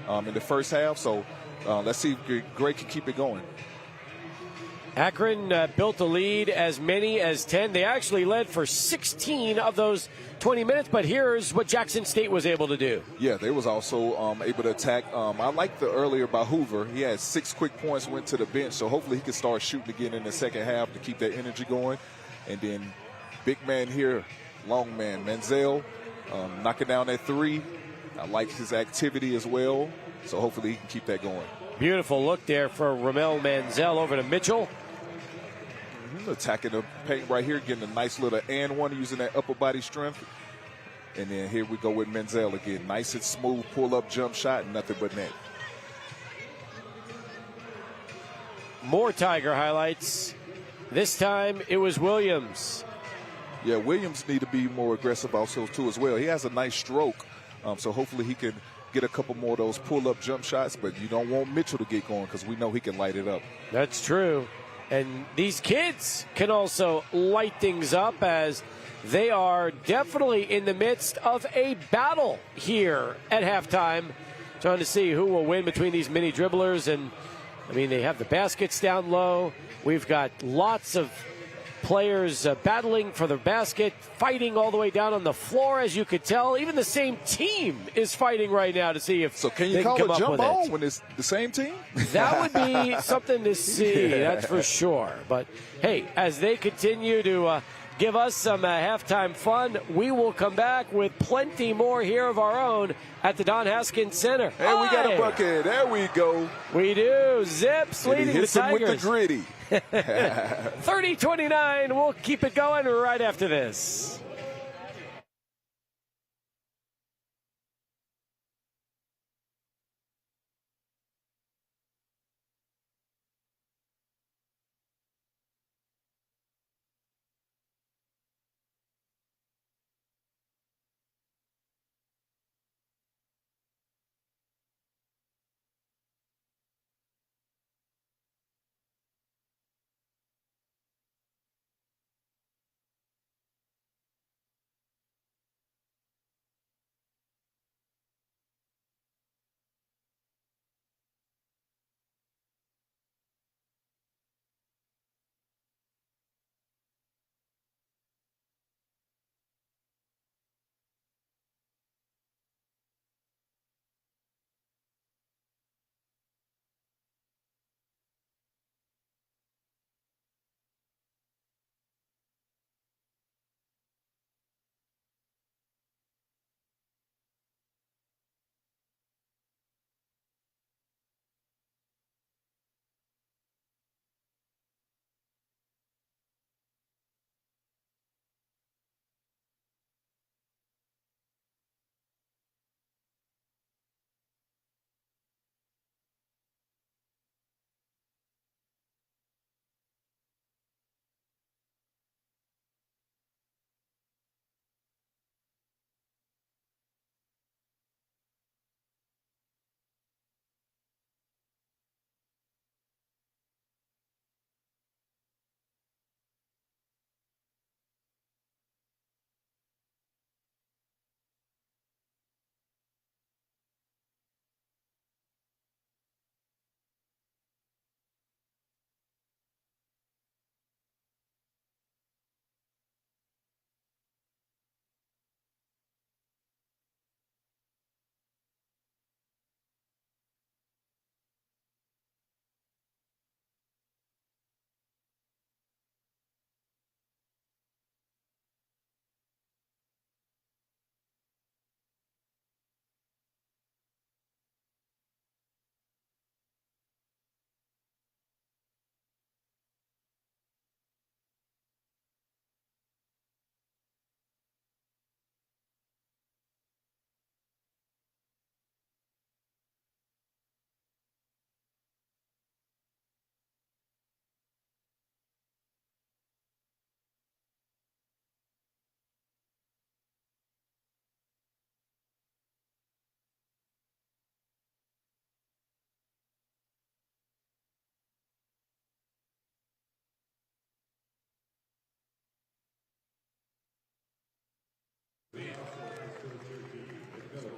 S2: in the first half. So let's see if Gray can keep it going.
S1: Akron built a lead as many as 10. They actually led for 16 of those 20 minutes, but here's what Jackson State was able to do.
S2: Yeah, they was also able to attack. I liked the earlier by Hoover. He had 6 quick points, went to the bench, so hopefully he can start shooting again in the second half to keep that energy going. And then big man here, long man, Manziel, knocking down that 3. I like his activity as well, so hopefully he can keep that going.
S1: Beautiful look there for Ramel Manziel over to Mitchell.
S2: Attacking the paint right here, getting a nice little and one using that upper body strength. And then here we go with Manziel again. Nice and smooth pull-up jump shot, nothing but net.
S1: More Tiger highlights. This time it was Williams.
S2: Yeah, Williams need to be more aggressive also too as well. He has a nice stroke, so hopefully he can get a couple more of those pull-up jump shots, but you don't want Mitchell to get going because we know he can light it up.
S1: That's true. And these kids can also light things up as they are definitely in the midst of a battle here at halftime, trying to see who will win between these mini dribblers. And, I mean, they have the baskets down low. We've got lots of players battling for the basket, fighting all the way down on the floor, as you could tell. Even the same team is fighting right now to see if
S2: so can you
S1: they
S2: call
S1: can come
S2: it jump
S1: up with
S2: on
S1: it.
S2: When it's the same team?
S1: That would be something to see, that's for sure. But, hey, as they continue to give us some halftime fun, we will come back with plenty more here of our own at the Don Haskins Center.
S2: Hey, we got a bucket. There we go.
S1: We do. Zips leading the Tigers.
S2: With the gritty.
S1: 30-29. We'll keep it going right after this.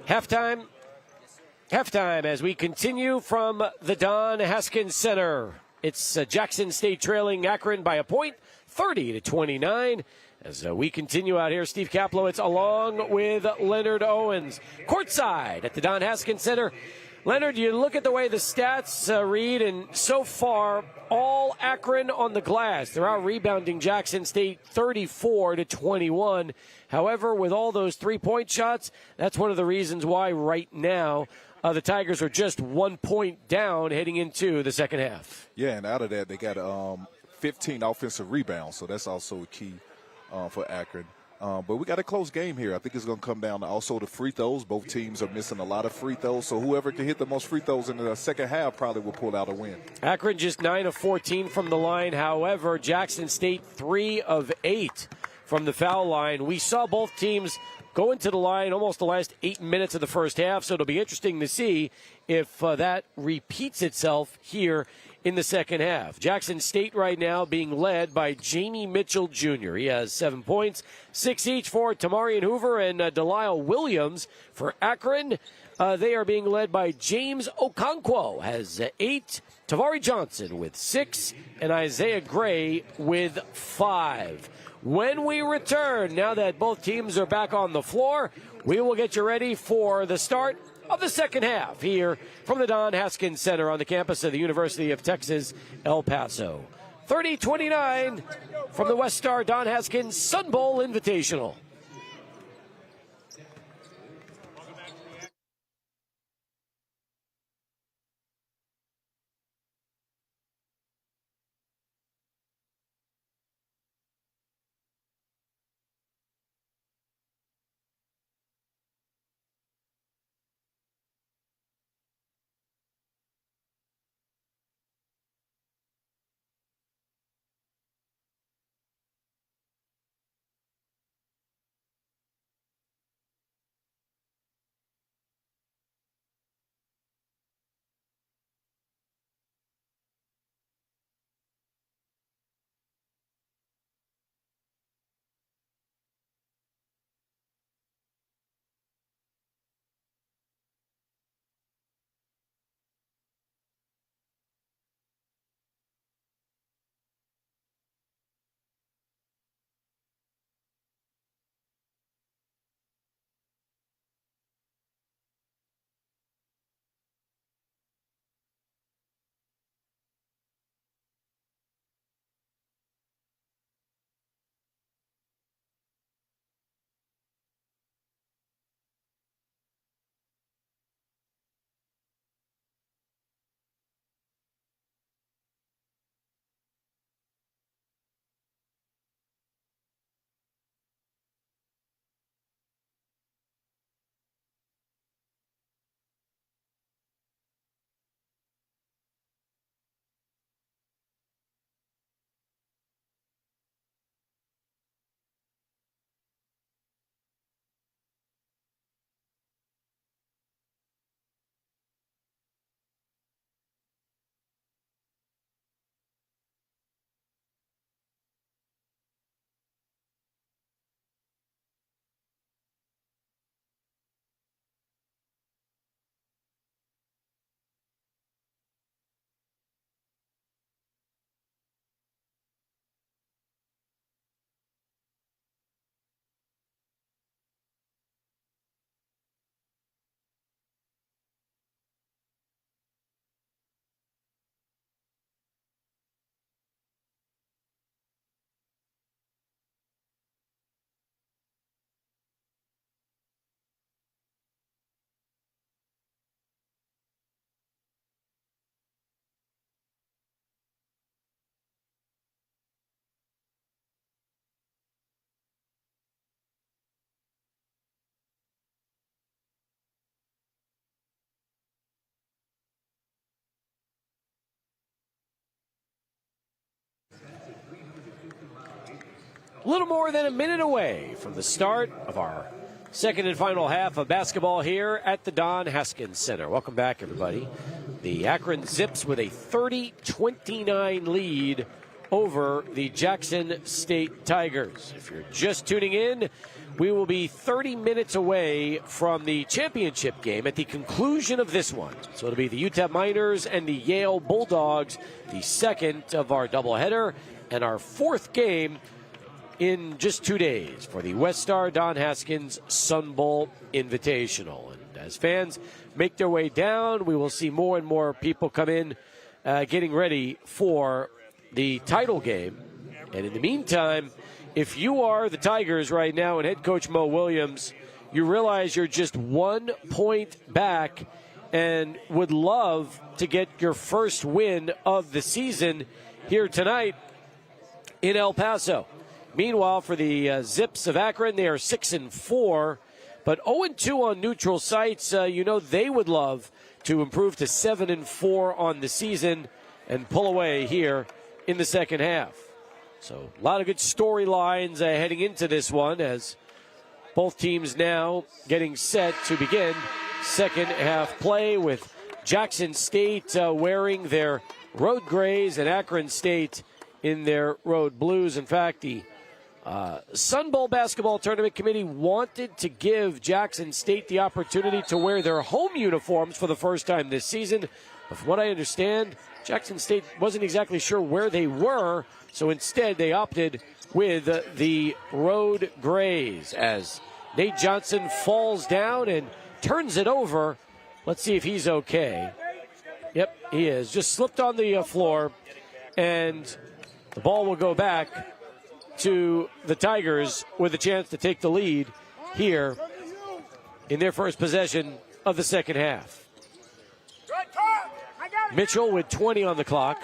S1: Halftime as we continue from the Don Haskins Center. It's Jackson State trailing Akron by a point, 30-29. As we continue out here, Steve Kaplowitz along with Leonard Owens. Courtside at the Don Haskins Center. Leonard, you look at the way the stats read, and so far, all Akron on the glass. They're out rebounding Jackson State 34-21. However, with all those three-point shots, that's one of the reasons why right now the Tigers are just 1 point down heading into the second half.
S2: Yeah, and out of that, they got 15 offensive rebounds, so that's also a key for Akron. But we got a close game here. I think it's going to come down to also the free throws. Both teams are missing a lot of free throws, so whoever can hit the most free throws in the second half probably will pull out a win.
S1: Akron just 9 of 14 from the line. However, Jackson State 3 of 8 from the foul line. We saw both teams go into the line almost the last 8 minutes of the first half, so it'll be interesting to see if that repeats itself here in the second half. Jackson State right now being led by Jamie Mitchell Jr. He has 7 points, 6 each for Tamarian Hoover and Delisle Williams. For Akron, they are being led by James Okonkwo, has 8, Tavari Johnson with 6, and Isaiah Gray with 5. When we return, now that both teams are back on the floor, we will get you ready for the start of the second half here from the Don Haskins Center on the campus of the University of Texas, El Paso. 30-29 from the WestStar Don Haskins Sun Bowl Invitational. A little more than a minute away from the start of our second and final half of basketball here at the Don Haskins Center. Welcome back, everybody. The Akron Zips with a 30-29 lead over the Jackson State Tigers. If you're just tuning in, we will be 30 minutes away from the championship game at the conclusion of this one. So it'll be the UTEP Miners and the Yale Bulldogs, the second of our doubleheader, and our fourth game in just 2 days for the WestStar Don Haskins Sun Bowl Invitational. And as fans make their way down, we will see more and more people come in getting ready for the title game. And in the meantime, if you are the Tigers right now and head coach Mo Williams, you realize you're just 1 point back and would love to get your first win of the season here tonight in El Paso. Meanwhile, for the Zips of Akron, they are 6-4, but 0-2 on neutral sites. You know they would love to improve to 7-4 on the season and pull away here in the second half. So a lot of good storylines heading into this one as both teams now getting set to begin second half play with Jackson State wearing their road grays and Akron State in their road blues. In fact, the Sun Bowl Basketball Tournament Committee wanted to give Jackson State the opportunity to wear their home uniforms for the first time this season. But from what I understand, Jackson State wasn't exactly sure where they were, so instead they opted with the road grays as Nate Johnson falls down and turns it over. Let's see if he's okay. Yep, he is. Just slipped on the floor, and the ball will go back to the Tigers with a chance to take the lead here in their first possession of the second half. Mitchell with 20 on the clock.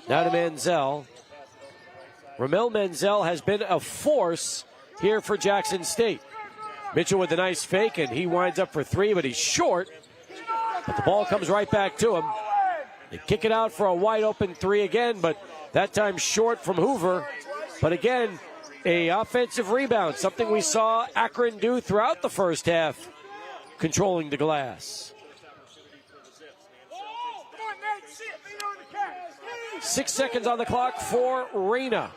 S1: Now to Manziel. Ramel Manziel has been a force here for Jackson State. Mitchell with a nice fake, and he winds up for three, but he's short. But the ball comes right back to him. They kick it out for a wide open three again, but that time short from Hoover. But again, a offensive rebound, something we saw Akron do throughout the first half, controlling the glass. 6 seconds on the clock for Reyna.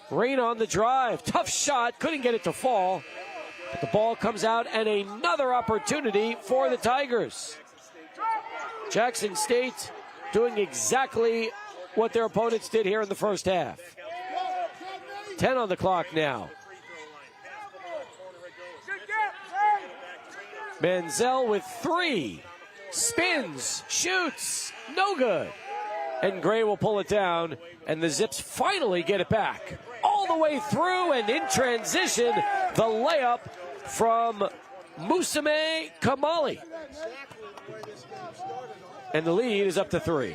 S1: Reyna on the drive. Tough shot. Couldn't get it to fall. But the ball comes out, and another opportunity for the Tigers. Jackson State doing exactly what their opponents did here in the first half. 10 on the clock now. Manziel with three. Spins. Shoots. No good. And Gray will pull it down, and the Zips finally get it back. All the way through, and in transition, the layup from Musame Kamali. And the lead is up to 3.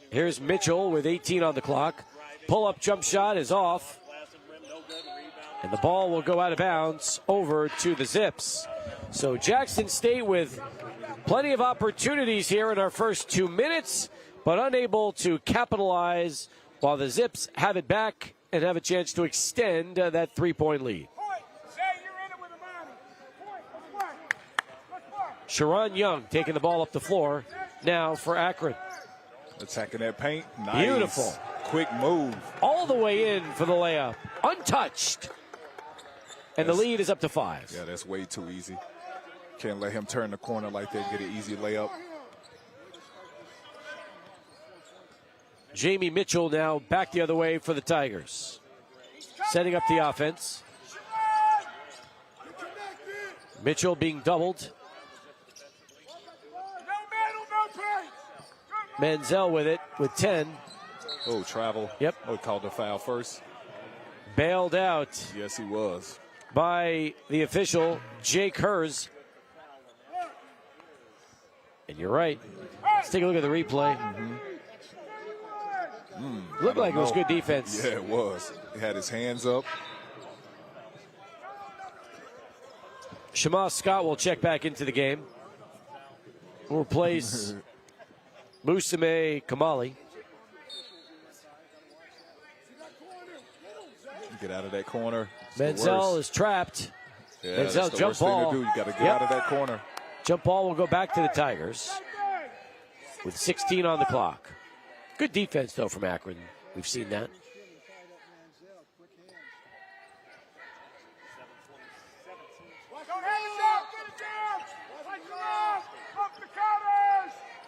S1: Here's Mitchell with 18 on the clock. Pull-up jump shot is off. And the ball will go out of bounds over to the Zips. So Jackson State with plenty of opportunities here in our first 2 minutes, but unable to capitalize while the Zips have it back and have a chance to extend that three-point lead. Sharon Young taking the ball up the floor now for Akron.
S2: Attacking that paint. Nice.
S1: Beautiful.
S2: Quick move.
S1: All the way in for the layup. Untouched. And the lead is up to 5.
S2: Yeah, that's way too easy. Can't let him turn the corner like that and get an easy layup.
S1: Jamie Mitchell now back the other way for the Tigers. Setting up the offense. Mitchell being doubled. Manziel with it with 10.
S2: Oh, travel.
S1: Yep.
S2: Oh, called the foul first.
S1: Bailed out.
S2: Yes, he was.
S1: By the official, Jake Hers. And you're right. Let's take a look at the replay. Looked like it was good defense.
S2: Yeah, it was. He had his hands up.
S1: Shema Scott will check back into the game. Will replace Musame Kamali.
S2: Get out of that corner.
S1: Manziel is trapped.
S2: Yeah,
S1: Manziel
S2: the
S1: jump
S2: worst
S1: ball.
S2: thing to do. You got to get out of that corner.
S1: Jump ball will go back to the Tigers with 16 on the clock. Good defense, though, from Akron. We've seen that.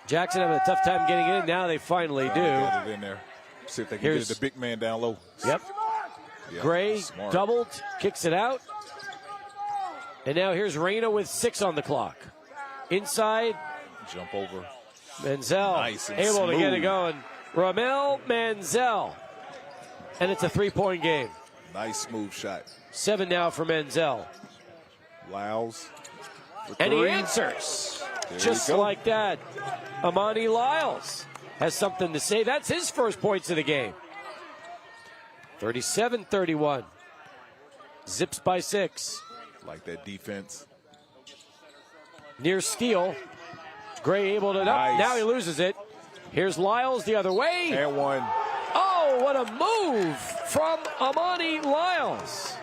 S1: Jackson having a tough time getting in. Now they finally do.
S2: Get it in there. See if they can get the big man down low.
S1: Yep. Yeah, Gray smart. Doubled, kicks it out. And now here's Reyna with 6 on the clock. Inside.
S2: Jump over.
S1: Menzel
S2: nice and
S1: able
S2: smooth.
S1: to get it going. Ramel Menzel. And it's a 3-point game.
S2: Nice smooth shot.
S1: 7 now for Menzel.
S2: Lyles.
S1: And he answers. There just like that. Amani Lyles has something to say. That's his first points of the game. 37-31. Zips by 6.
S2: Like that defense.
S1: Near steal. Gray able to
S2: nice.
S1: Now he loses it. Here's Lyles the other way.
S2: And one.
S1: Oh, what a move from Amani Lyles.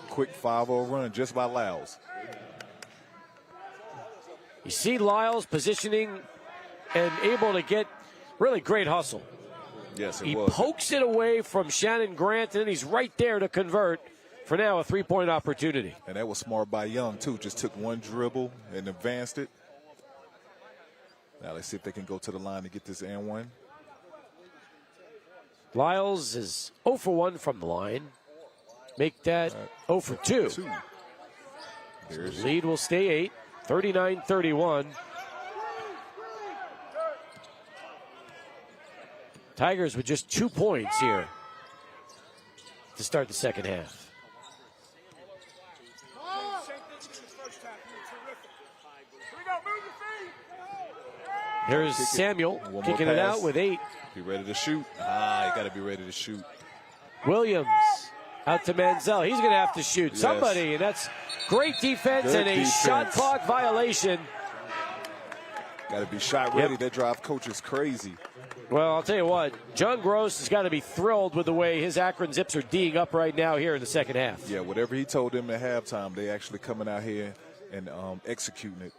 S2: Quick 5-0 run just by Lyles.
S1: You see Lyles positioning and able to get really great hustle.
S2: Yes,
S1: he pokes it away from Shannon Grant, and he's right there to convert. For now, a 3-point opportunity.
S2: And that was smart by Young, too. Just took one dribble and advanced it. Now let's see if they can go to the line to get this and one.
S1: Lyles is 0 for 1 from the line. Make that 0 for 2. So the lead will stay 8, 39-31. Tigers with just 2 points here to start the second half. Here's Samuel kicking it out with 8.
S2: Be ready to shoot. You got to be ready to shoot.
S1: Williams out to Menzel. He's going to have to shoot somebody, and that's great defense. Good and a defense. Shot clock violation.
S2: Got to be shot ready. That drive coach is crazy.
S1: Well, I'll tell you what, John Gross has got to be thrilled with the way his Akron Zips are D'ing up right now here in the second half.
S2: Yeah, whatever he told them at halftime, they actually coming out here and executing it.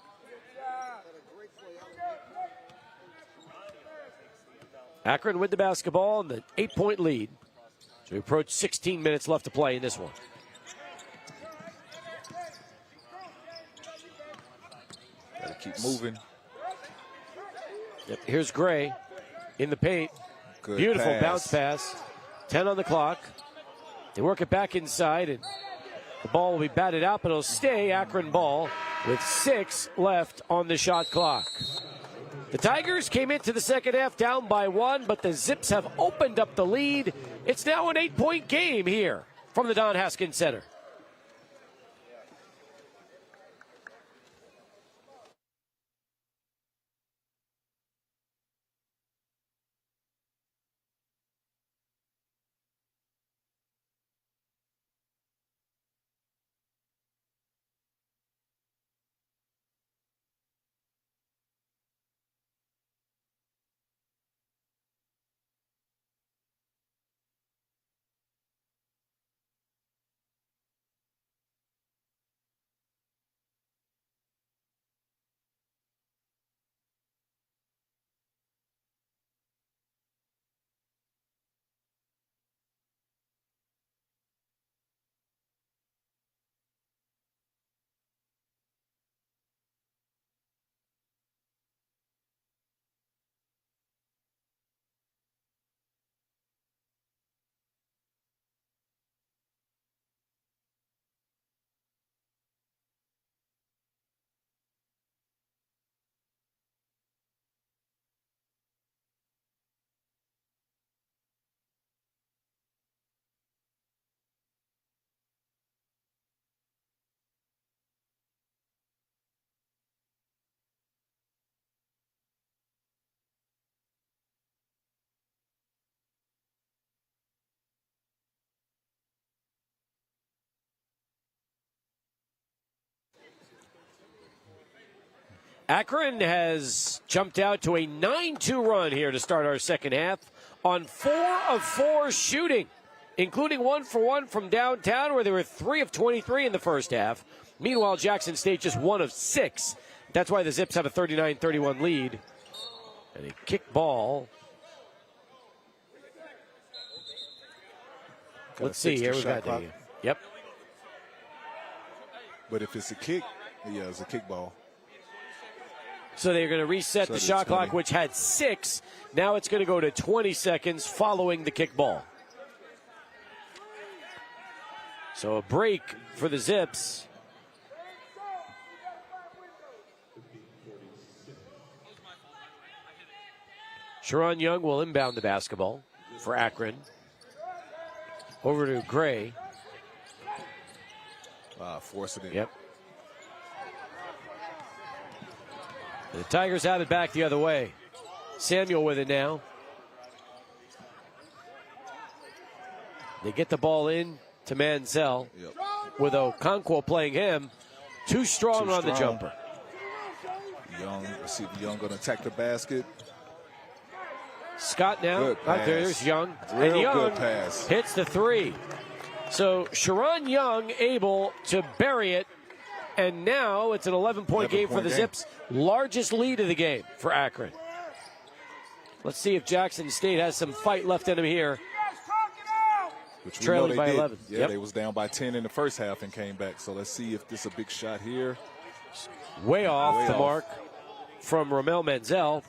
S1: Akron with the basketball and the 8-point lead. So we approach 16 minutes left to play in this one.
S2: Got to keep moving.
S1: Yep, here's Gray in the paint.
S2: Good
S1: Beautiful
S2: pass.
S1: Bounce pass. 10 on the clock. They work it back inside, and the ball will be batted out, but it'll stay Akron ball with 6 left on the shot clock. The Tigers came into the second half down by 1, but the Zips have opened up the lead. It's now an 8-point game here from the Don Haskins Center. Akron has jumped out to a 9-2 run here to start our second half on 4 of 4 shooting including 1-for-1 from downtown, where they were 3 of 23 in the first half. Meanwhile, Jackson State just 1 of 6. That's why the Zips have a 39-31 lead. And a kick ball. Let's see here. We've got the, yep.
S2: But if it's a kick, yeah, it's a kick ball.
S1: So they're going to reset the shot clock, which had 6. Now it's going to go to 20 seconds following the kick ball. So a break for the Zips. Sharon Young will inbound the basketball for Akron. Over to Gray.
S2: Forcing it.
S1: Yep. The Tigers have it back the other way. Samuel with it now. They get the ball in to Mansell.
S2: Yep.
S1: With Okonkwo playing him. Too strong on the jumper.
S2: Young, let's see if Young going to attack the basket.
S1: Scott now.
S2: Good pass.
S1: There's Young.
S2: Real
S1: and Young
S2: good pass.
S1: Hits the 3. So Sharon Young able to bury it. And now it's an 11-point game for the Zips. Largest lead of the game for Akron. Let's see if Jackson State has some fight left in him here.
S2: Which
S1: trailing by 11.
S2: Yeah, they was down by 10 in the first half and came back. So let's see if this is a big shot here.
S1: Way off the mark from Ramel Menzel.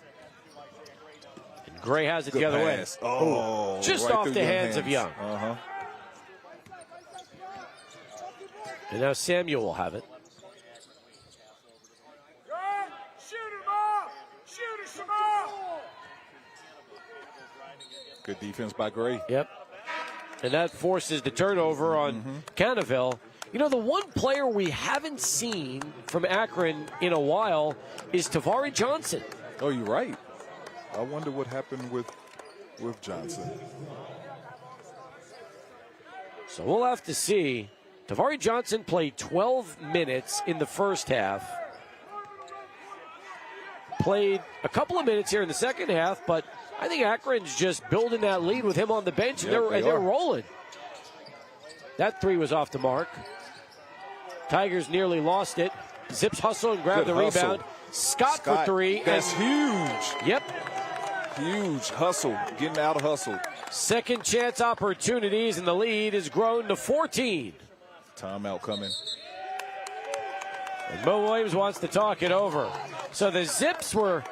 S1: And Gray has it the other way.
S2: Oh,
S1: just
S2: right
S1: off the hands of Young.
S2: Uh-huh.
S1: And now Samuel will have it.
S2: Good defense by Gray.
S1: Yep. And that forces the turnover on Canaville. You know, the one player we haven't seen from Akron in a while is Tavari Johnson.
S2: Oh, you're right. I wonder what happened with Johnson.
S1: So we'll have to see. Tavari Johnson played 12 minutes in the first half. Played a couple of minutes here in the second half, but I think Akron's just building that lead with him on the bench, and they're rolling. That 3 was off the mark. Tigers nearly lost it. Zips hustle and grab the rebound. Scott for 3.
S2: That's huge.
S1: Yep.
S2: Huge hustle, getting out of hustle.
S1: Second chance opportunities, and the lead has grown to 14.
S2: Timeout coming.
S1: And Mo Williams wants to talk it over. So the Zips were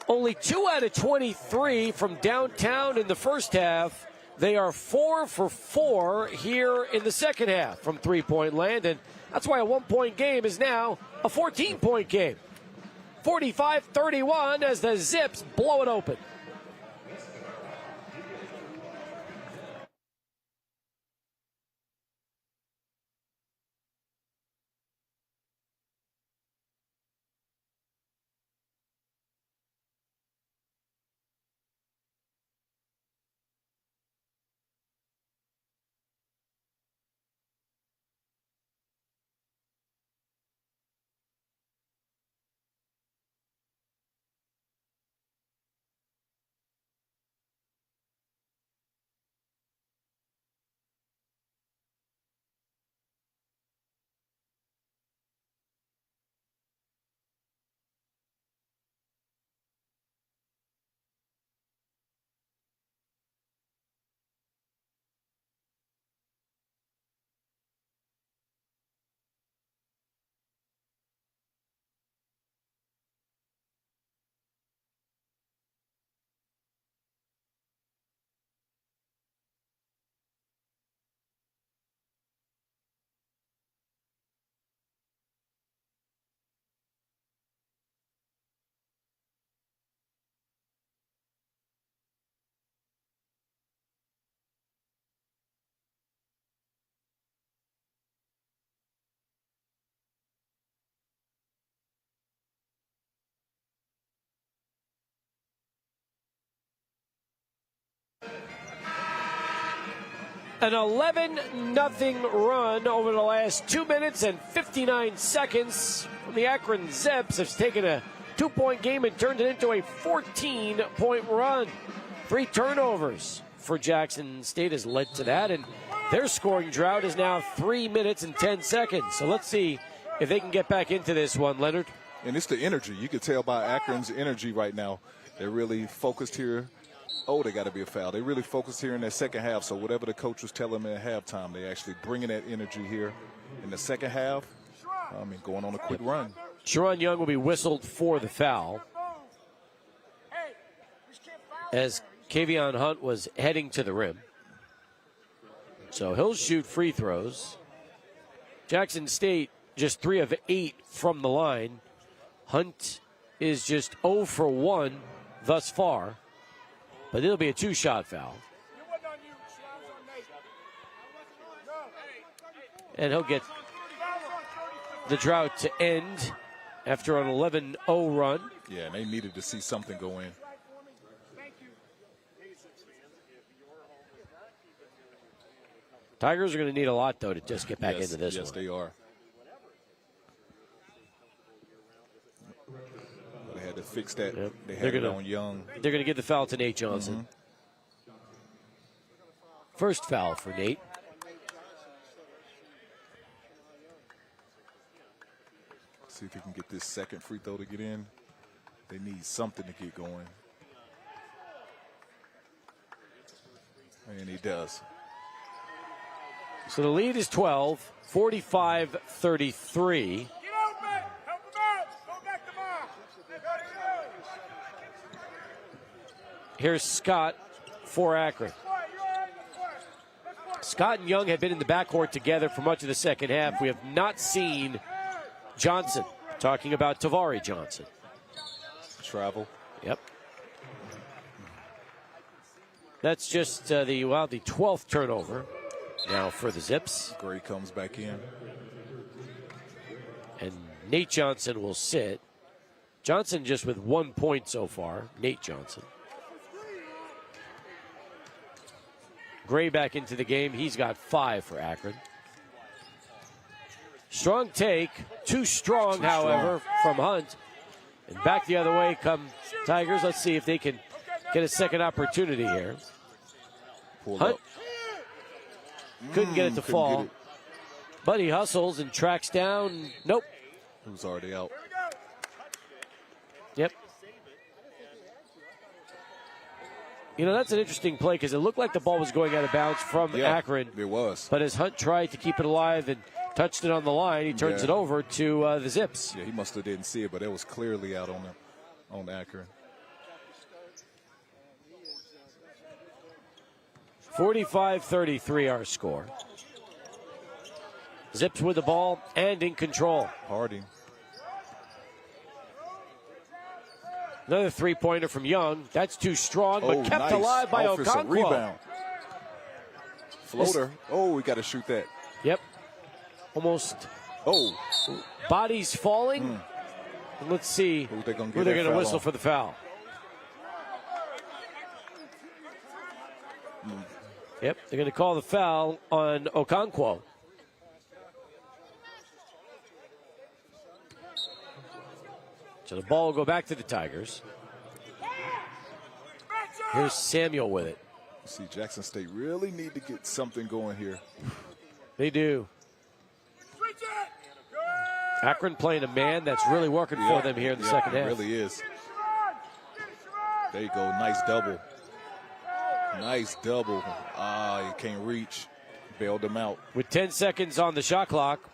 S1: only 2 out of 23 from downtown in the first half. They are 4 for 4 here in the second half from three-point land, and that's why a 1-point game is now a 14-point game. 45-31 as the Zips blow it open. An 11-0 run over the last 2 minutes and 59 seconds from the Akron Zips. Have taken a 2-point game and turned it into a 14-point run. 3 turnovers for Jackson State has led to that, and their scoring drought is now 3 minutes and 10 seconds. So let's see if they can get back into this one, Leonard.
S2: And it's the energy. You can tell by Akron's energy right now. They're really focused here. Oh, they got to be a foul. They really focused here in that second half. So whatever the coach was telling them at halftime, they actually bringing that energy here in the second half. Going on a quick run.
S1: Sharon Young will be whistled for the foul as Kavion Hunt was heading to the rim. So he'll shoot free throws. Jackson State just 3 of 8 from the line. Hunt is just 0 for 1 thus far, but it'll be a 2-shot foul. And he'll get the drought to end after an 11-0 run.
S2: Yeah, and they needed to see something go in.
S1: Tigers are going to need a lot, though, to just get back into this one.
S2: Yes, they are. They had to fix that.
S1: Yep.
S2: They had it on Young.
S1: They're going to give the foul to Nate Johnson. First foul for Nate.
S2: See if he can get this second free throw to get in. They need something to get going. And he does.
S1: So the lead is 12, 45-33. Here's Scott for Akron. Scott and Young have been in the backcourt together for much of the second half. We have not seen Johnson, talking about Tavari Johnson.
S2: Travel.
S1: Yep. That's just the 12th turnover now for the Zips.
S2: Gray comes back in.
S1: And Nate Johnson will sit. Johnson just with 1 point so far. Nate Johnson. Gray back into the game. He's got 5 for Akron. Strong take. Too strong, however, from Hunt. And back the other way come Tigers. Let's see if they can get a second opportunity here. Hunt couldn't get it to fall. But he hustles and tracks down. Nope.
S2: Who's already out.
S1: Yep. You know, that's an interesting play because it looked like the ball was going out of bounds from Akron.
S2: It was.
S1: But as Hunt tried to keep it alive and touched it on the line, he turns it over to the Zips.
S2: Yeah, he must have didn't see it, but it was clearly out on Akron.
S1: 45-33 our score. Zips with the ball and in control.
S2: Harding.
S1: Another three-pointer from Young. That's too strong, but kept alive by Okonkwo.
S2: Rebound. Floater. We got to shoot that.
S1: Yep. Almost. Bodies falling. And let's see who they're going to whistle for the foul. Yep, they're going to call the foul on Okonkwo. So the ball will go back to the Tigers. Here's Samuel with it.
S2: See, Jackson State really need to get something going here.
S1: They do. Akron playing a man that's really working for them here in the second half.
S2: It really is. There you go. Nice double. Nice double. You can't reach. Bailed them out.
S1: With 10 seconds on the shot clock.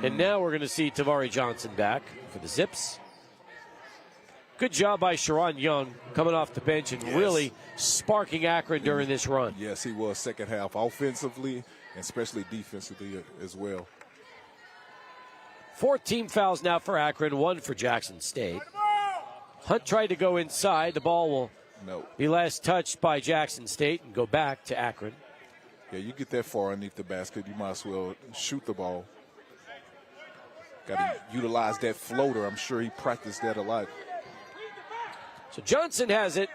S1: And now we're going to see Tavari Johnson back for the Zips. Good job by Sharon Young coming off the bench and really sparking Akron during this run.
S2: Yes, he was second half offensively and especially defensively as well.
S1: 14 fouls now for Akron, 1 for Jackson State. Hunt tried to go inside. The ball will be last touched by Jackson State and go back to Akron.
S2: Yeah, you get that far underneath the basket, you might as well shoot the ball. Got to utilize that floater. I'm sure he practiced that a lot.
S1: So Johnson has it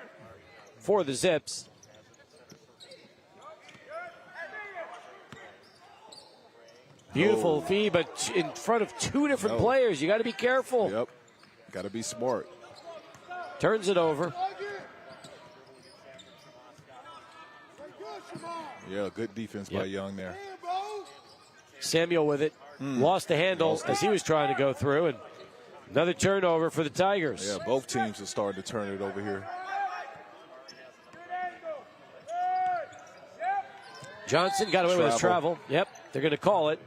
S1: for the Zips. Beautiful feed, but in front of 2 different players. You got to be careful.
S2: Yep. Got to be smart.
S1: turns it over.
S2: Yeah, good defense by Young there.
S1: Samuel with it. Lost the handle as he was trying to go through. And another turnover for the Tigers.
S2: Yeah, both teams are starting to turn it over here.
S1: Johnson got away with his travel. Yep, they're going to call it.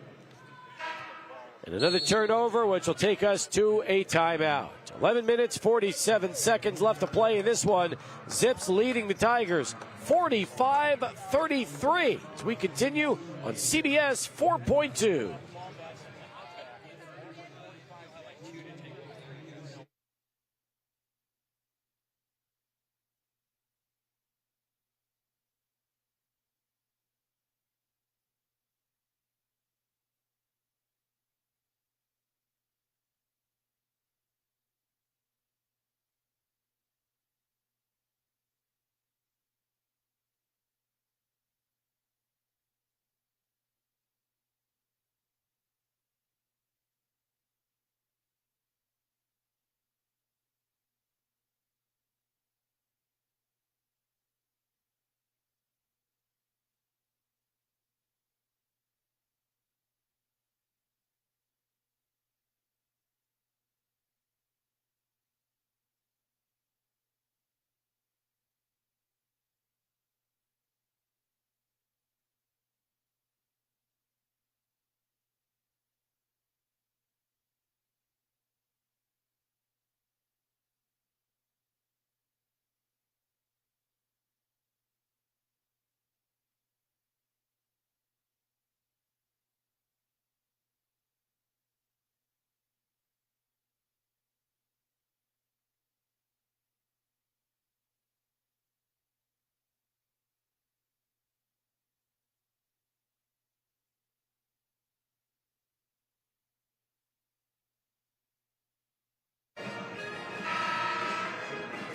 S1: And another turnover, which will take us to a timeout. 11 minutes, 47 seconds left to play in this one. Zips leading the Tigers 45-33 as we continue on CBS 4.2.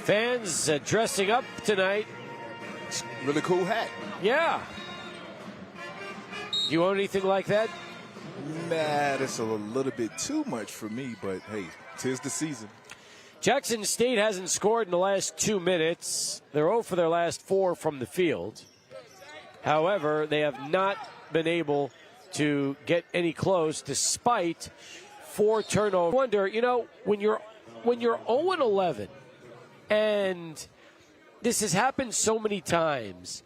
S1: Fans dressing up tonight.
S2: Really cool hat.
S1: Yeah. You own anything like that?
S2: Nah, that's a little bit too much for me, but hey, 'tis the season.
S1: Jackson State hasn't scored in the last 2 minutes. They're 0 for their last 4 from the field. However, they have not been able to get any close despite 4 turnovers. I wonder, you know, when you're 0-11, and this has happened so many times,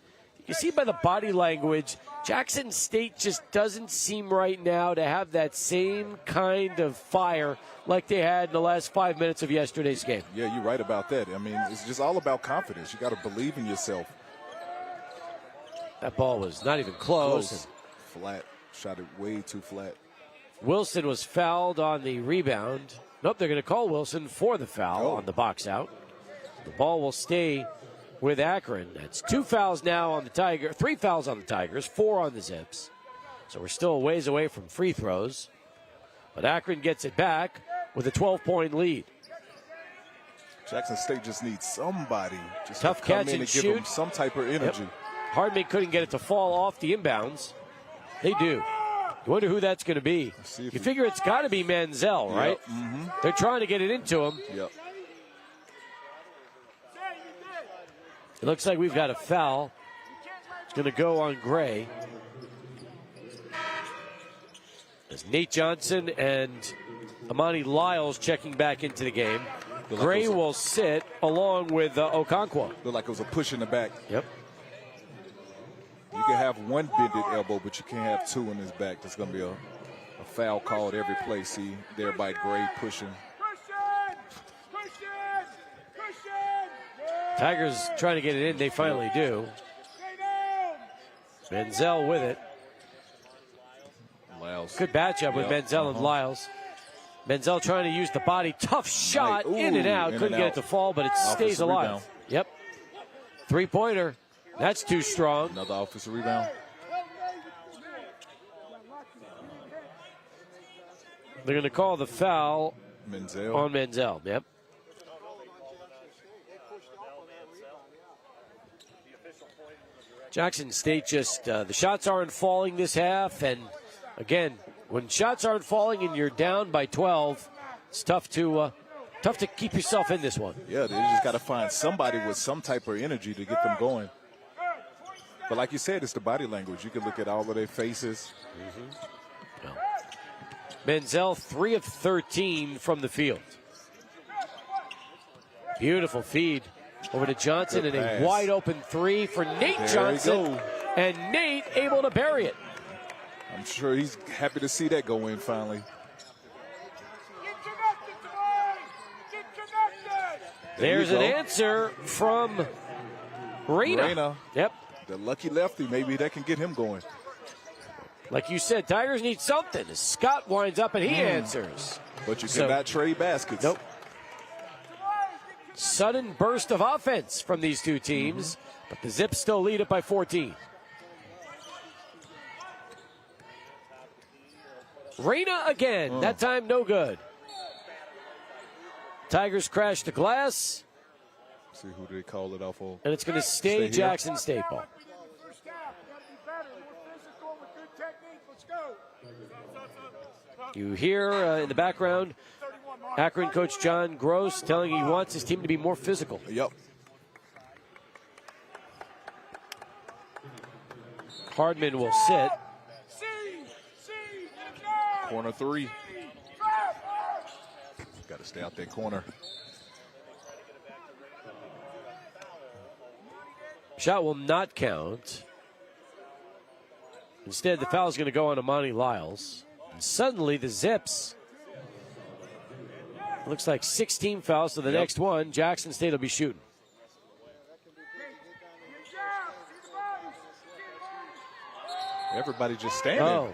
S1: you see by the body language, Jackson State just doesn't seem right now to have that same kind of fire like they had in the last 5 minutes of yesterday's game.
S2: Yeah, you're right about that. I mean, it's just all about confidence. You got to believe in yourself.
S1: That ball was not even close.
S2: Flat. Shot it way too flat.
S1: Wilson was fouled on the rebound. Nope, they're going to call Wilson for the foul on the box out. The ball will stay with Akron. That's 2 fouls now on the Tigers, 3 fouls on the Tigers, 4 on the Zips. So we're still a ways away from free throws. But Akron gets it back with a 12-point lead.
S2: Jackson State just needs somebody just
S1: tough
S2: to come
S1: catch
S2: in
S1: and
S2: and
S1: shoot.
S2: give them some type of energy.
S1: Hardman couldn't get it to fall off the inbounds. They do. You wonder who that's going to be. You figure it's got to be Manziel, right?
S2: Mm-hmm.
S1: They're trying to get it into him.
S2: Yep.
S1: It looks like we've got a foul. It's going to go on Gray. As Nate Johnson and Amani Lyles checking back into the game. Gray will sit along with Okonkwo.
S2: Looked like it was a push in the back.
S1: Yep.
S2: You can have one bended elbow, but you can't have 2 in his back. There's going to be a foul called every play. See, there by Gray pushing.
S1: Tigers trying to get it in. They finally do. Manziel with it.
S2: Lyles.
S1: Good matchup with Manziel and Lyles. Manziel trying to use the body. Tough shot. In and out. Couldn't get it to fall, but it stays alive.
S2: Rebound.
S1: Yep. 3-pointer. That's too strong.
S2: Another offensive rebound.
S1: They're going to call the foul
S2: Manziel.
S1: on Manziel. Yep. Jackson State just, the shots aren't falling this half. And again, when shots aren't falling and you're down by 12, it's tough to Tough to keep yourself in this one.
S2: Yeah, they just got to find somebody with some type of energy to get them going. But like you said, it's the body language. You can look at all of their faces.
S1: Menzel 3 of 13 from the field. Beautiful feed over to Johnson and a wide open 3 for Nate Johnson. And Nate able to bury it.
S2: I'm sure he's happy to see that go in finally.
S1: There's an answer from Reyna. Yep.
S2: The lucky lefty, maybe that can get him going.
S1: Like you said, Tigers need something. Scott winds up and he answers.
S2: But you cannot trade baskets.
S1: Nope. Sudden burst of offense from these two teams, but the Zips still lead it by 14. Reyna again. That time no good. Tigers crash the glass.
S2: See who they call it off of.
S1: And it's going to stay Jackson State ball. You hear in the background Akron coach John Gross telling he wants his team to be more physical.
S2: Yep.
S1: Hardman will sit.
S2: Corner 3. Got to stay out that corner.
S1: Shot will not count. Instead, the foul is going to go on Amani Lyles. And suddenly, the Zips. Looks like 16 fouls to the next one. Jackson State will be shooting.
S2: Everybody just standing.
S1: Oh.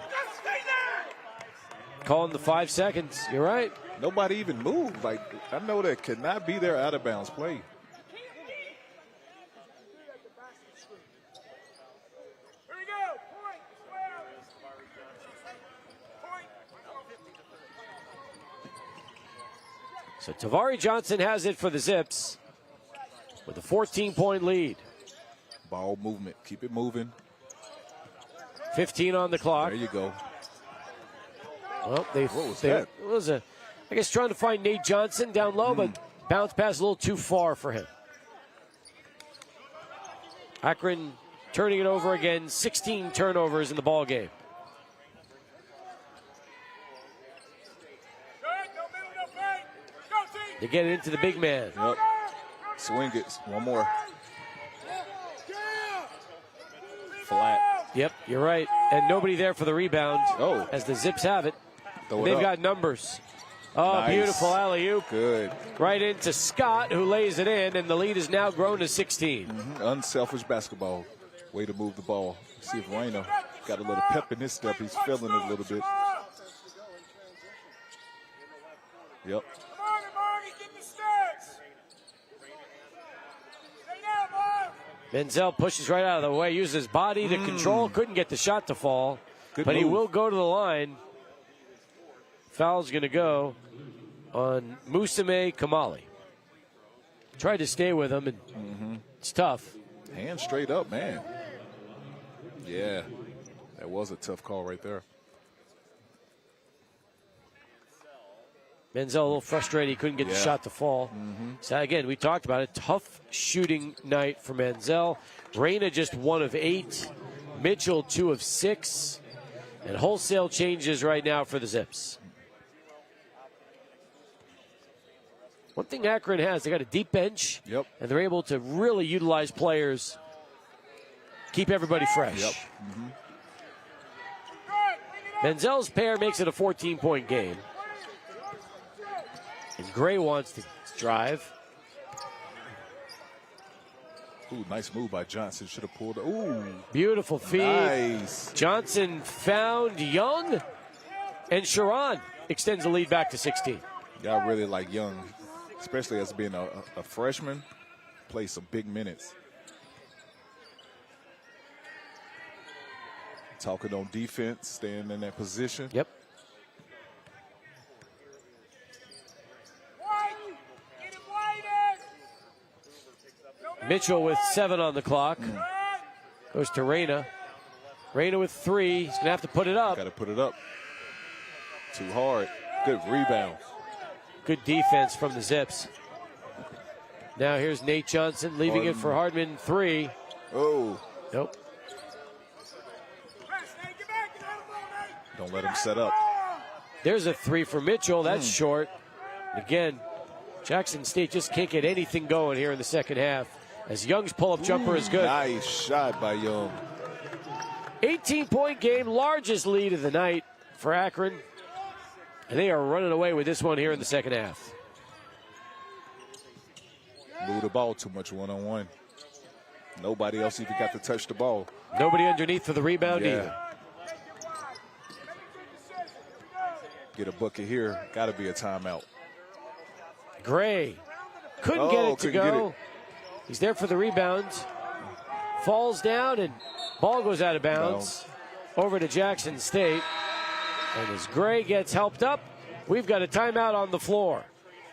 S1: Calling the 5 seconds. You're right.
S2: Nobody even moved. Like, I know that cannot be their out of bounds play.
S1: So Tavari Johnson has it for the Zips with a 14-point lead.
S2: Ball movement. Keep it moving.
S1: 15 on the clock.
S2: There you go.
S1: Well,
S2: what was that?
S1: It was I guess trying to find Nate Johnson down low, but bounce pass a little too far for him. Akron turning it over again. 16 turnovers in the ball game. They get it into the big man.
S2: Yep. Swing it. One more. Flat.
S1: Yep, you're right. And nobody there for the rebound as the Zips have it. They've got numbers. Oh, nice. Beautiful alley-oop.
S2: Good.
S1: Right into Scott, who lays it in, and the lead has now grown to 16.
S2: Unselfish basketball. Way to move the ball. See if Reyna got a little pep in his step. He's feeling it a little bit. Yep.
S1: Menzel pushes right out of the way, uses his body to control, couldn't get the shot to fall, but he will go to the line. Foul's going to go on Musame Kamali. Tried to stay with him, and it's tough.
S2: Hand straight up, man. Yeah, that was a tough call right there.
S1: Menzel a little frustrated. He couldn't get the shot to fall. So, again, we talked about it. Tough shooting night for Menzel. Reyna just 1 of 8. Mitchell 2 of 6. And wholesale changes right now for the Zips. One thing Akron has, they got a deep bench.
S2: Yep.
S1: And they're able to really utilize players, keep everybody fresh.
S2: Yep.
S1: Menzel's pair makes it a 14-point game. And Gray wants to drive.
S2: Ooh, nice move by Johnson. Should have pulled it. Ooh.
S1: Beautiful feed.
S2: Nice.
S1: Johnson found Young, and Sharon extends the lead back to 16.
S2: Y'all really like Young, especially as being a freshman. Play some big minutes. Talking on defense, staying in that position.
S1: Yep. Mitchell with 7 on the clock. Goes to Reyna. Reyna with 3. He's going to have to put it up.
S2: Got to put it up. Too hard. Good rebound.
S1: Good defense from the Zips. Now here's Nate Johnson leaving it for Hardman. 3.
S2: Oh.
S1: Nope.
S2: Don't let him set up.
S1: There's a 3 for Mitchell. That's short. Again, Jackson State just can't get anything going here in the second half. As Young's pull-up jumper is good.
S2: Nice shot by Young.
S1: 18-point game, largest lead of the night for Akron. And they are running away with this one here in the second half.
S2: Move the ball too much one-on-one. Nobody else even got to touch the ball.
S1: Nobody underneath for the rebound either.
S2: Get a bucket here. Got to be a timeout.
S1: Gray couldn't get it to go. He's there for the rebound. Falls down and ball goes out of bounds. Over to Jackson State. And as Gray gets helped up, we've got a timeout on the floor.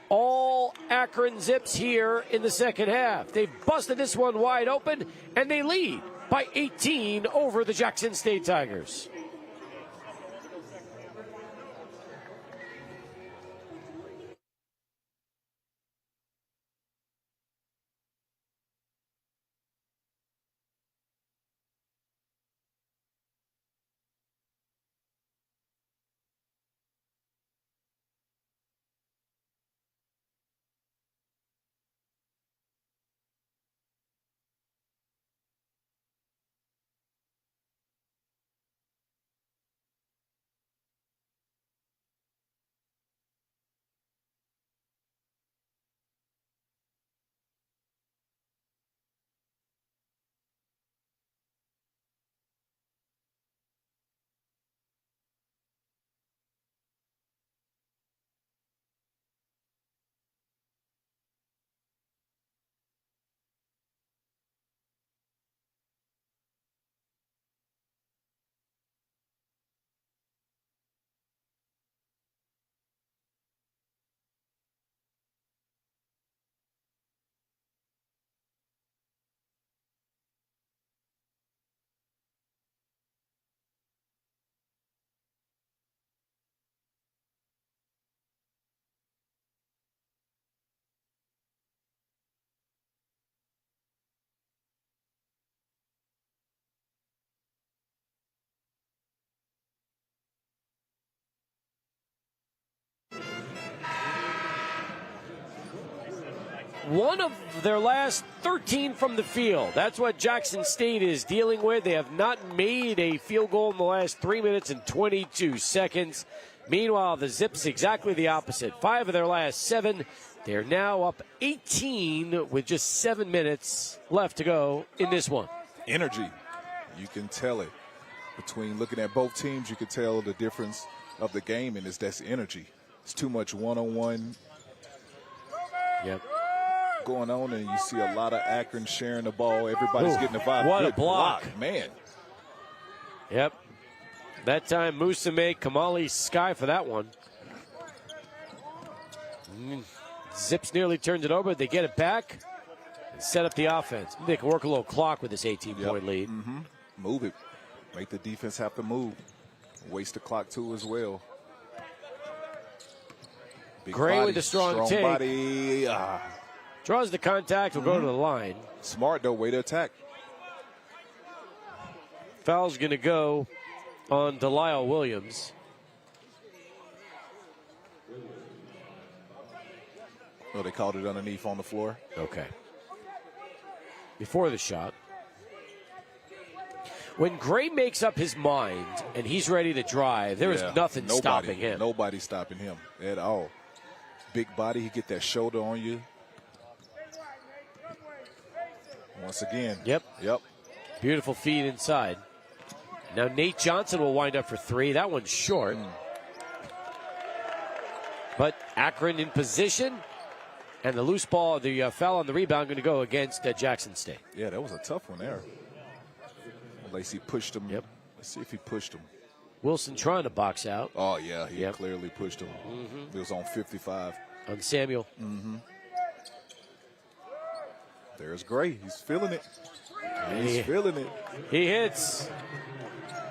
S1: All Akron Zips here in the second half. They've busted this one wide open, and they lead by 18 over the Jackson State Tigers. One of their last 13 from the field. That's what Jackson State is dealing with. They have not made a field goal in the last 3 minutes and 22 seconds. Meanwhile, the Zips exactly the opposite. 5 of their last 7. They're now up 18 with just 7 minutes left to go in this one.
S2: Energy. You can tell it. Between looking at both teams, you can tell the difference of the game, and that's energy. It's too much one-on-one.
S1: Yep.
S2: Going on, and you see a lot of Akron sharing the ball. Everybody's getting the vibe.
S1: What
S2: Good
S1: a block,
S2: man.
S1: Yep. That time Musame Kamali Sky for that one. Zips nearly turns it over. They get it back and set up the offense. They can work a little clock with this 18-point lead.
S2: Move it. Make the defense have to move. Waste the clock too as well. Big
S1: Gray
S2: body,
S1: with a strong take.
S2: Body.
S1: Draws the contact, will go to the line.
S2: Smart, though, way to attack.
S1: Foul's going to go on Delisle Williams.
S2: Oh, they called it underneath on the floor.
S1: Okay. Before the shot. When Gray makes up his mind and he's ready to drive, there is nothing stopping him.
S2: Nobody's stopping him at all. Big body, he get that shoulder on you. Once again.
S1: Yep.
S2: Yep.
S1: Beautiful feed inside. Now Nate Johnson will wind up for 3. That one's short. But Akron in position. And the loose ball, the foul on the rebound, going to go against Jackson State.
S2: Yeah, that was a tough one there. Lacey pushed him.
S1: Yep.
S2: Let's see if he pushed him.
S1: Wilson trying to box out.
S2: Oh, yeah, he clearly pushed him. It was on 55.
S1: On Samuel.
S2: There's Gray. He's feeling it. He's feeling it.
S1: He hits.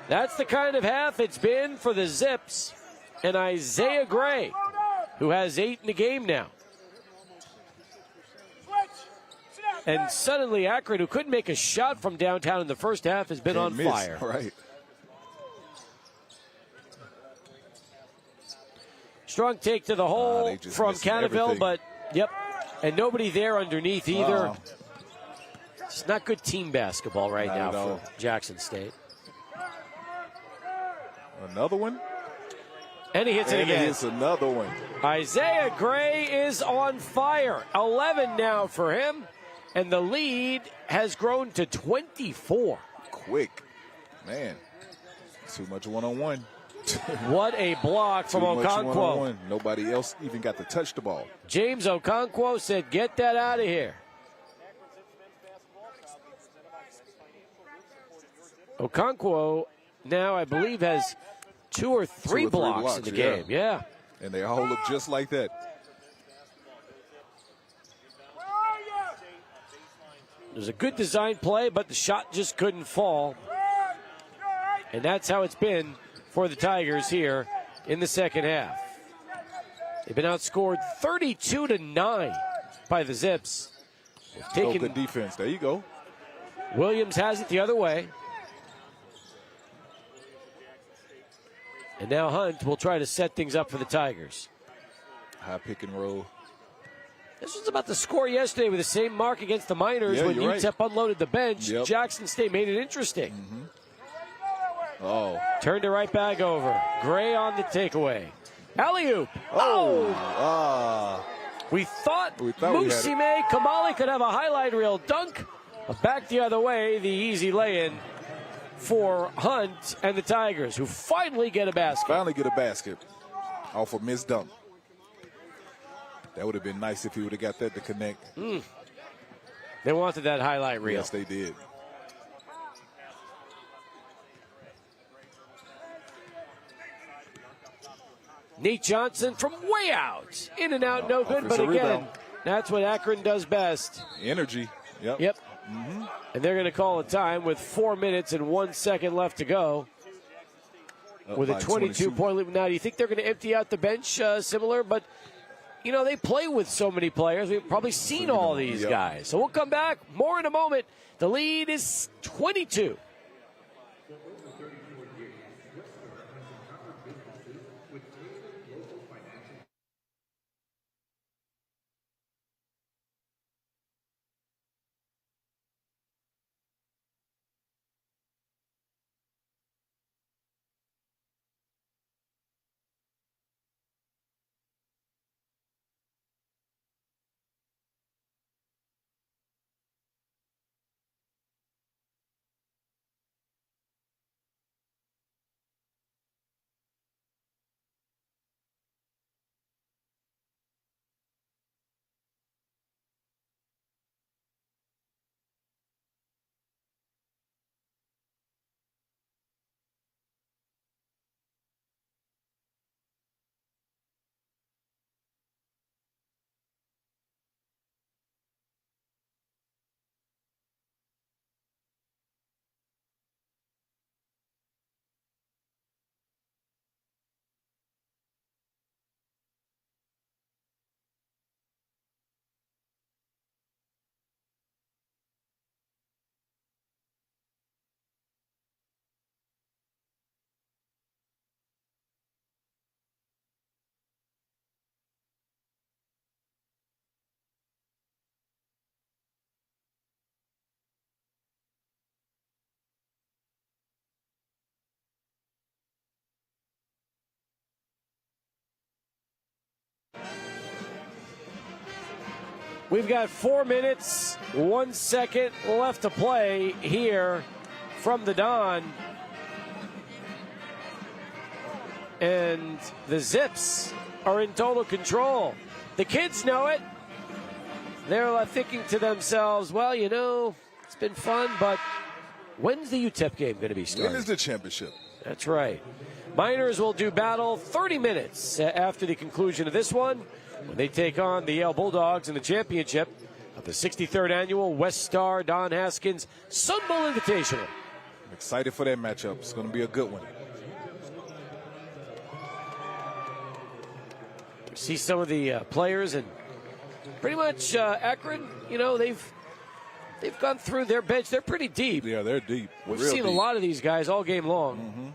S1: That's the kind of half it's been for the Zips. And Isaiah Gray who has 8 in the game now. And suddenly Akron, who couldn't make a shot from downtown in the first half, has been on fire.
S2: Right.
S1: Strong take to the hole from Cannaville, but, yep, and nobody there underneath either. It's not good team basketball right now for Jackson State.
S2: Another one.
S1: And he hits it again.
S2: It's another one.
S1: Isaiah Gray is on fire. 11 now for him, and the lead has grown to 24.
S2: Quick. Man, too much one-on-one.
S1: What a block from Okonkwo.
S2: Nobody else even got to touch the ball.
S1: James Okonkwo said, get that out of here. Okonkwo now, I believe, has 2 or 3 blocks in the game. Yeah.
S2: And they all look just like that.
S1: It was a good design play, but the shot just couldn't fall. And that's how it's been for the Tigers here in the second half. They've been outscored 32-9 by the Zips.
S2: Good defense. There you go.
S1: Williams has it the other way. And now Hunt will try to set things up for the Tigers.
S2: High pick and roll.
S1: This was about the score yesterday with the same mark against the Miners when UTEP unloaded the bench. Jackson State made it interesting. Turned it right back over. Gray on the takeaway. Alley-oop. We thought Musime Kamali could have a highlight reel dunk. But back the other way, the easy lay-in for Hunt and the Tigers, who finally get a basket.
S2: Off a missed dunk. That would have been nice if he would have got that to connect.
S1: They wanted that highlight reel.
S2: Yes, they did.
S1: Nate Johnson from way out. In and out, no good. But again,
S2: rebound.
S1: That's what Akron does best.
S2: Energy.
S1: Yep. And they're going to call a time with 4 minutes and 1 second left to go. With a 22-point lead. Now, do you think they're going to empty out the bench similar? But, you know, they play with so many players. We've probably seen all these guys. So we'll come back. More in a moment. The lead is 22. We've got 4 minutes, 1 second left to play here from the Don. And the Zips are in total control. The kids know it. They're thinking to themselves, well, you know, it's been fun, but when's the UTEP game going to be starting?
S2: When is the championship?
S1: That's right. Miners will do battle 30 minutes after the conclusion of this one, when they take on the Yale Bulldogs in the championship of the 63rd annual WestStar Don Haskins Sun Bowl Invitational.
S2: I'm excited for that matchup. It's going to be a good one.
S1: See some of the players, and pretty much Akron, you know, they've gone through their bench. They're pretty deep.
S2: Yeah, they're deep.
S1: We've seen a lot of these guys all game long.
S2: Mm-hmm.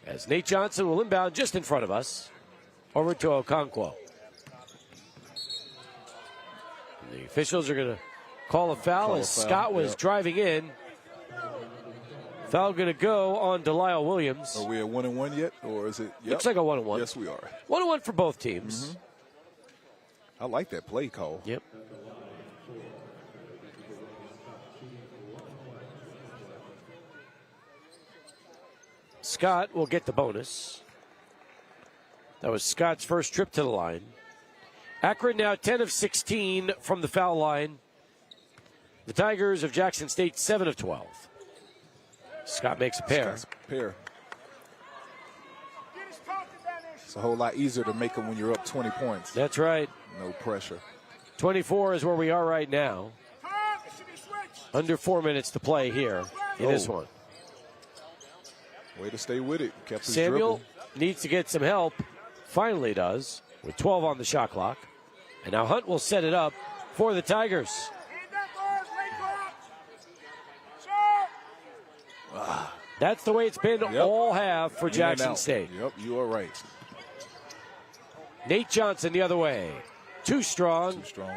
S1: As Nate Johnson will inbound just in front of us. Over to Okonkwo. The officials are going to call a foul as Scott was driving in. Foul going to go on Delisle Williams.
S2: Are we at 1-1 yet, or is it? Yep.
S1: Looks like a 1-1.
S2: Yes, we are.
S1: 1-1 for both teams.
S2: Mm-hmm. I like that play call.
S1: Yep. Scott will get the bonus. That was Scott's first trip to the line. Akron now 10 of 16 from the foul line. The Tigers of Jackson State 7 of 12. Scott makes a pair.
S2: It's a whole lot easier to make them when you're up 20 points.
S1: That's right.
S2: No pressure.
S1: 24 is where we are right now. Under 4 minutes to play here in this one.
S2: Way to stay with it. Kept his
S1: Samuel
S2: dribble.
S1: needs to get some help. Finally does, with 12 on the shot clock. And now Hunt will set it up for the Tigers. That's the way it's been all half for Jackson State.
S2: Yep, you are right.
S1: Nate Johnson the other way. Too strong.
S2: Too strong.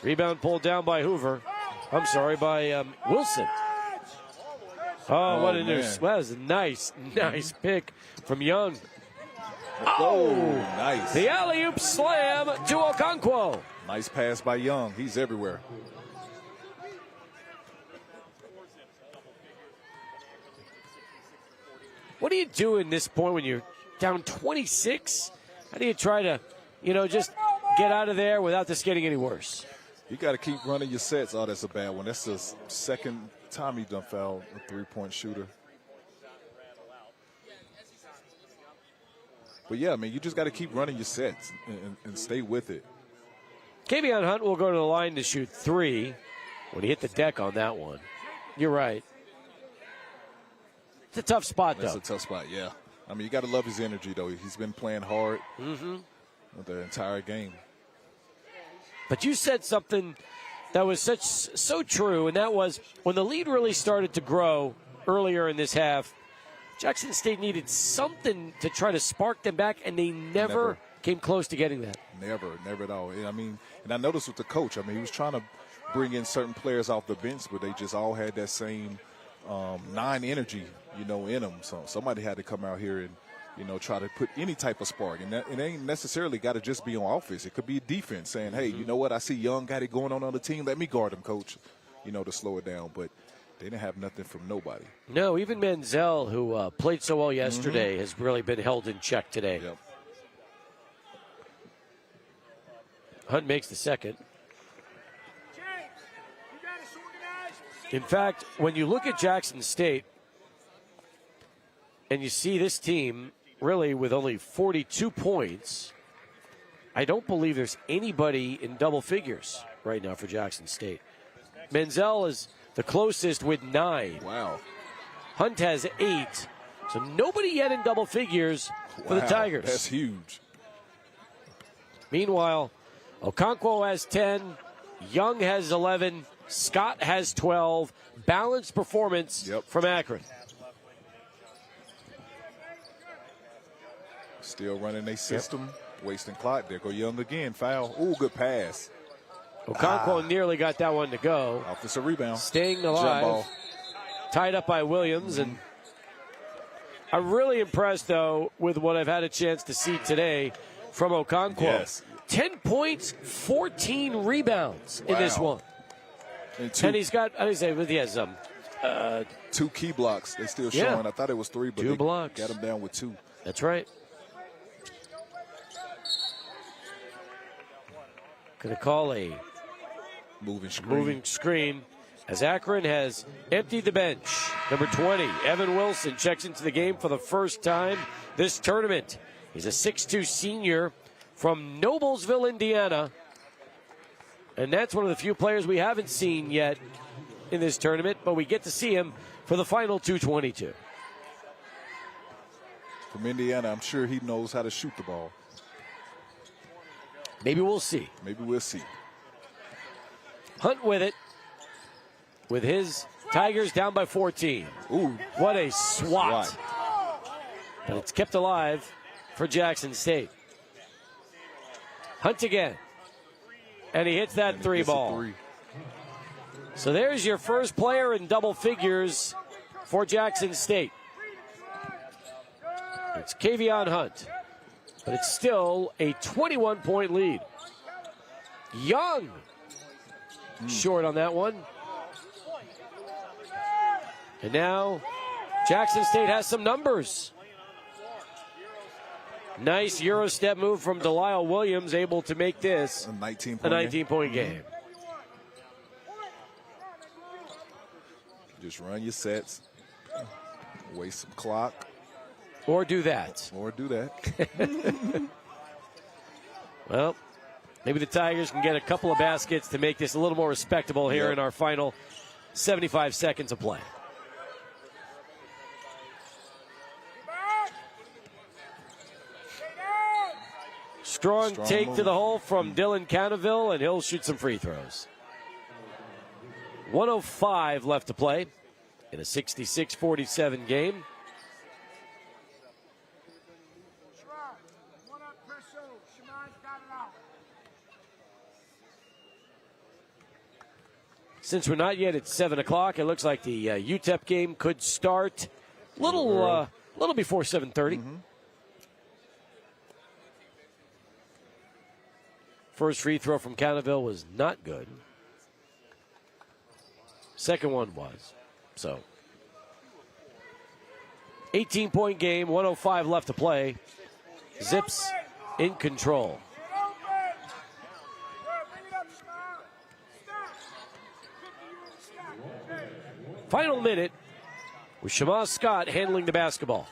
S1: Rebound pulled down by Hoover. I'm sorry, by Wilson. Oh, what a news. That was a nice pick from Young. Oh,
S2: nice.
S1: The alley-oop slam to Okonkwo.
S2: Nice pass by Young. He's everywhere.
S1: What do you do in this point when you're down 26? How do you try to, just get out of there without this getting any worse?
S2: You got to keep running your sets. Oh, that's a bad one. That's the second time you've done fouled a three-point shooter. But, yeah, I mean, you just got to keep running your sets and stay with it.
S1: Kavion Hunt will go to the line to shoot 3 when he hit the deck on that one. You're right. It's a tough spot, though.
S2: That's a tough spot, yeah. I mean, you got to love his energy, though. He's been playing hard the entire game.
S1: But you said something that was so true, and that was when the lead really started to grow earlier in this half, Jackson State needed something to try to spark them back, and they never came close to getting that.
S2: Never at all. I mean, and I noticed with the coach, I mean, he was trying to bring in certain players off the bench, but they just all had that same nine energy, in them. So somebody had to come out here and, try to put any type of spark. And it ain't necessarily got to just be on offense. It could be defense saying, hey, you know what, I see Young got it going on the team. Let me guard him, coach, to slow it down. But they didn't have nothing from nobody.
S1: No, even Menzel, who played so well yesterday, has really been held in check today.
S2: Yep.
S1: Hunt makes the second. In fact, when you look at Jackson State and you see this team really with only 42 points, I don't believe there's anybody in double figures right now for Jackson State. Menzel is the closest with 9.
S2: Wow.
S1: Hunt has 8. So nobody yet in double figures for the Tigers.
S2: That's huge.
S1: Meanwhile, Okonkwo has 10. Young has 11. Scott has 12. Balanced performance from Akron.
S2: Still running a system, wasting clock. There go Young again. Foul. Ooh, good pass.
S1: Okonkwo nearly got that one to go.
S2: Offensive rebound.
S1: Staying alive. Tied up by Williams. And I'm really impressed, though, with what I've had a chance to see today from Okonkwo.
S2: Yes.
S1: 10 points, 14 rebounds in this one. And he's got, he has
S2: 2 key blocks. They still showing. I thought it was 3, but
S1: 2 blocks.
S2: Got him down with 2.
S1: That's right. Going to call a moving screen as Akron has emptied the bench. Number 20, Evan Wilson, checks into the game for the first time this tournament. He's a 6'2 senior from Noblesville, Indiana. And that's one of the few players we haven't seen yet in this tournament, but we get to see him for the final 222.
S2: From Indiana, I'm sure he knows how to shoot the ball.
S1: Maybe we'll see.
S2: Maybe we'll see.
S1: Hunt with it. With his Tigers down by 14.
S2: Ooh.
S1: What a swat. But it's kept alive for Jackson State. Hunt again. And he hits that three ball. So there's your first player in double figures for Jackson State. It's Kavion Hunt. But it's still a 21-point lead. Young. Short on that one. And now Jackson State has some numbers. Nice Euro step move from Delisle Williams, able to make this a 19-point game.
S2: Just run your sets, waste some clock.
S1: Or do that. Well, maybe the Tigers can get a couple of baskets to make this a little more respectable here in our final 75 seconds of play. Strong take move to the hole from Dylan Cannaville, and he'll shoot some free throws. 1:05 left to play in a 66-47 game. Since we're not yet at 7 o'clock, it looks like the UTEP game could start a little before 7:30. First free throw from Cannaville was not good. Second one was. So, 18-point game, 1:05 left to play. Zips in control. Final minute with Shamaz Scott handling the basketball.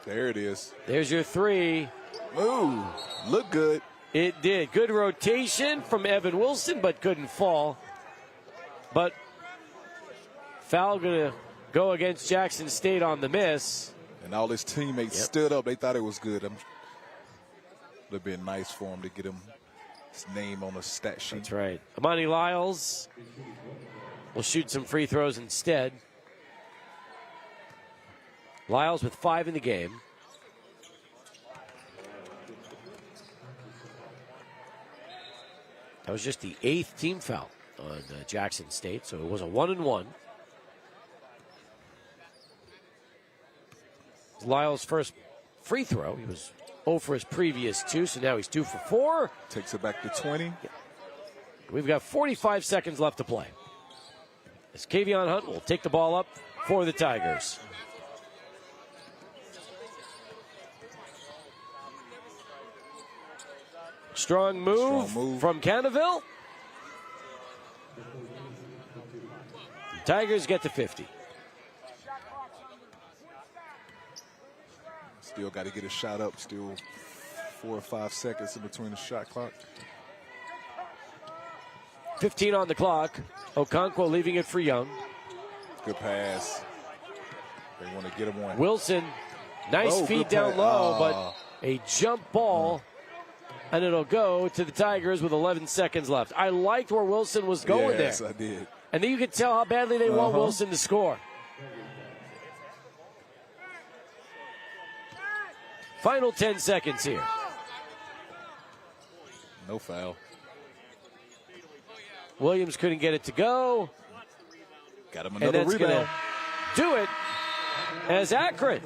S2: There it is.
S1: There's your three.
S2: Ooh, look good.
S1: It did. Good rotation from Evan Wilson, but couldn't fall. But foul going to go against Jackson State on the miss.
S2: And all his teammates stood up. They thought it was good. Would have been nice for him to get his name on a stat sheet.
S1: That's right. Amani Lyles will shoot some free throws instead. Lyles with 5 in the game. That was just the 8th team foul on Jackson State, so it was a 1-and-1. Lyles' first free throw. He was 0 for his previous 2, so now he's 2 for 4.
S2: Takes it back to 20.
S1: Yeah. We've got 45 seconds left to play. As Kavion Hunt will take the ball up for the Tigers. Strong move from Cannaville. The Tigers get to 50.
S2: Still got to get a shot up. Still 4 or 5 seconds in between the shot clock.
S1: 15 on the clock. Okonkwo leaving it for Young.
S2: Good pass. They want to get him one.
S1: Wilson, nice feed down low, but a jump ball. And it'll go to the Tigers with 11 seconds left. I liked where Wilson was going there.
S2: Yes, I did.
S1: And then you could tell how badly they want Wilson to score. Final 10 seconds here.
S2: No foul.
S1: Williams couldn't get it to go.
S2: Got him another rebound.
S1: Do it as Akron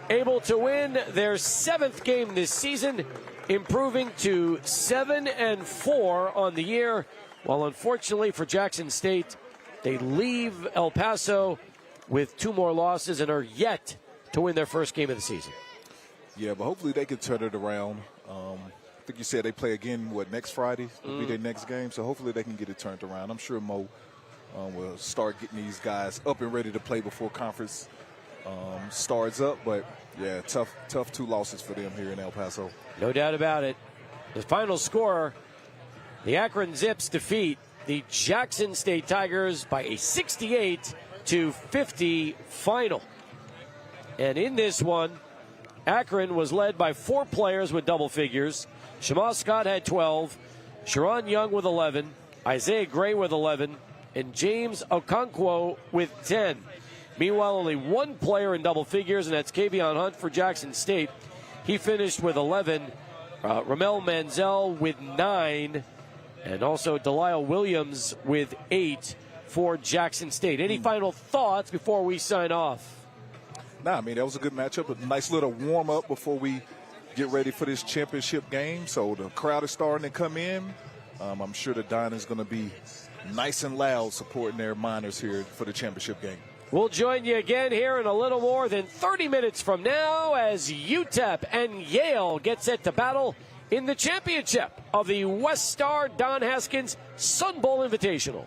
S1: able to win their 7th game this season, improving to 7-4 on the year. While unfortunately for Jackson State, they leave El Paso with 2 more losses and are yet to win their first game of the season.
S2: Yeah, but hopefully they can turn it around. I think you said they play again, next Friday will be their next game. So hopefully they can get it turned around. I'm sure Mo will start getting these guys up and ready to play before conference starts up. But, yeah, tough 2 losses for them here in El Paso.
S1: No doubt about it. The final score, the Akron Zips defeat the Jackson State Tigers by a 68-50 final. And in this one, Akron was led by 4 players with double figures. Shema Scott had 12, Sharon Young with 11, Isaiah Gray with 11, and James Okonkwo with 10. Meanwhile, only 1 player in double figures, and that's Kavion Hunt for Jackson State. He finished with 11. Ramel Manzel with 9, and also Delisle Williams with 8 for Jackson State. Any final thoughts before we sign off?
S2: Nah, I mean, that was a good matchup. A nice little warm-up before we get ready for this championship game. So the crowd is starting to come in. I'm sure the dining's going to be nice and loud supporting their Miners here for the championship game.
S1: We'll join you again here in a little more than 30 minutes from now as UTEP and Yale get set to battle in the championship of the WestStar Don Haskins Sun Bowl Invitational.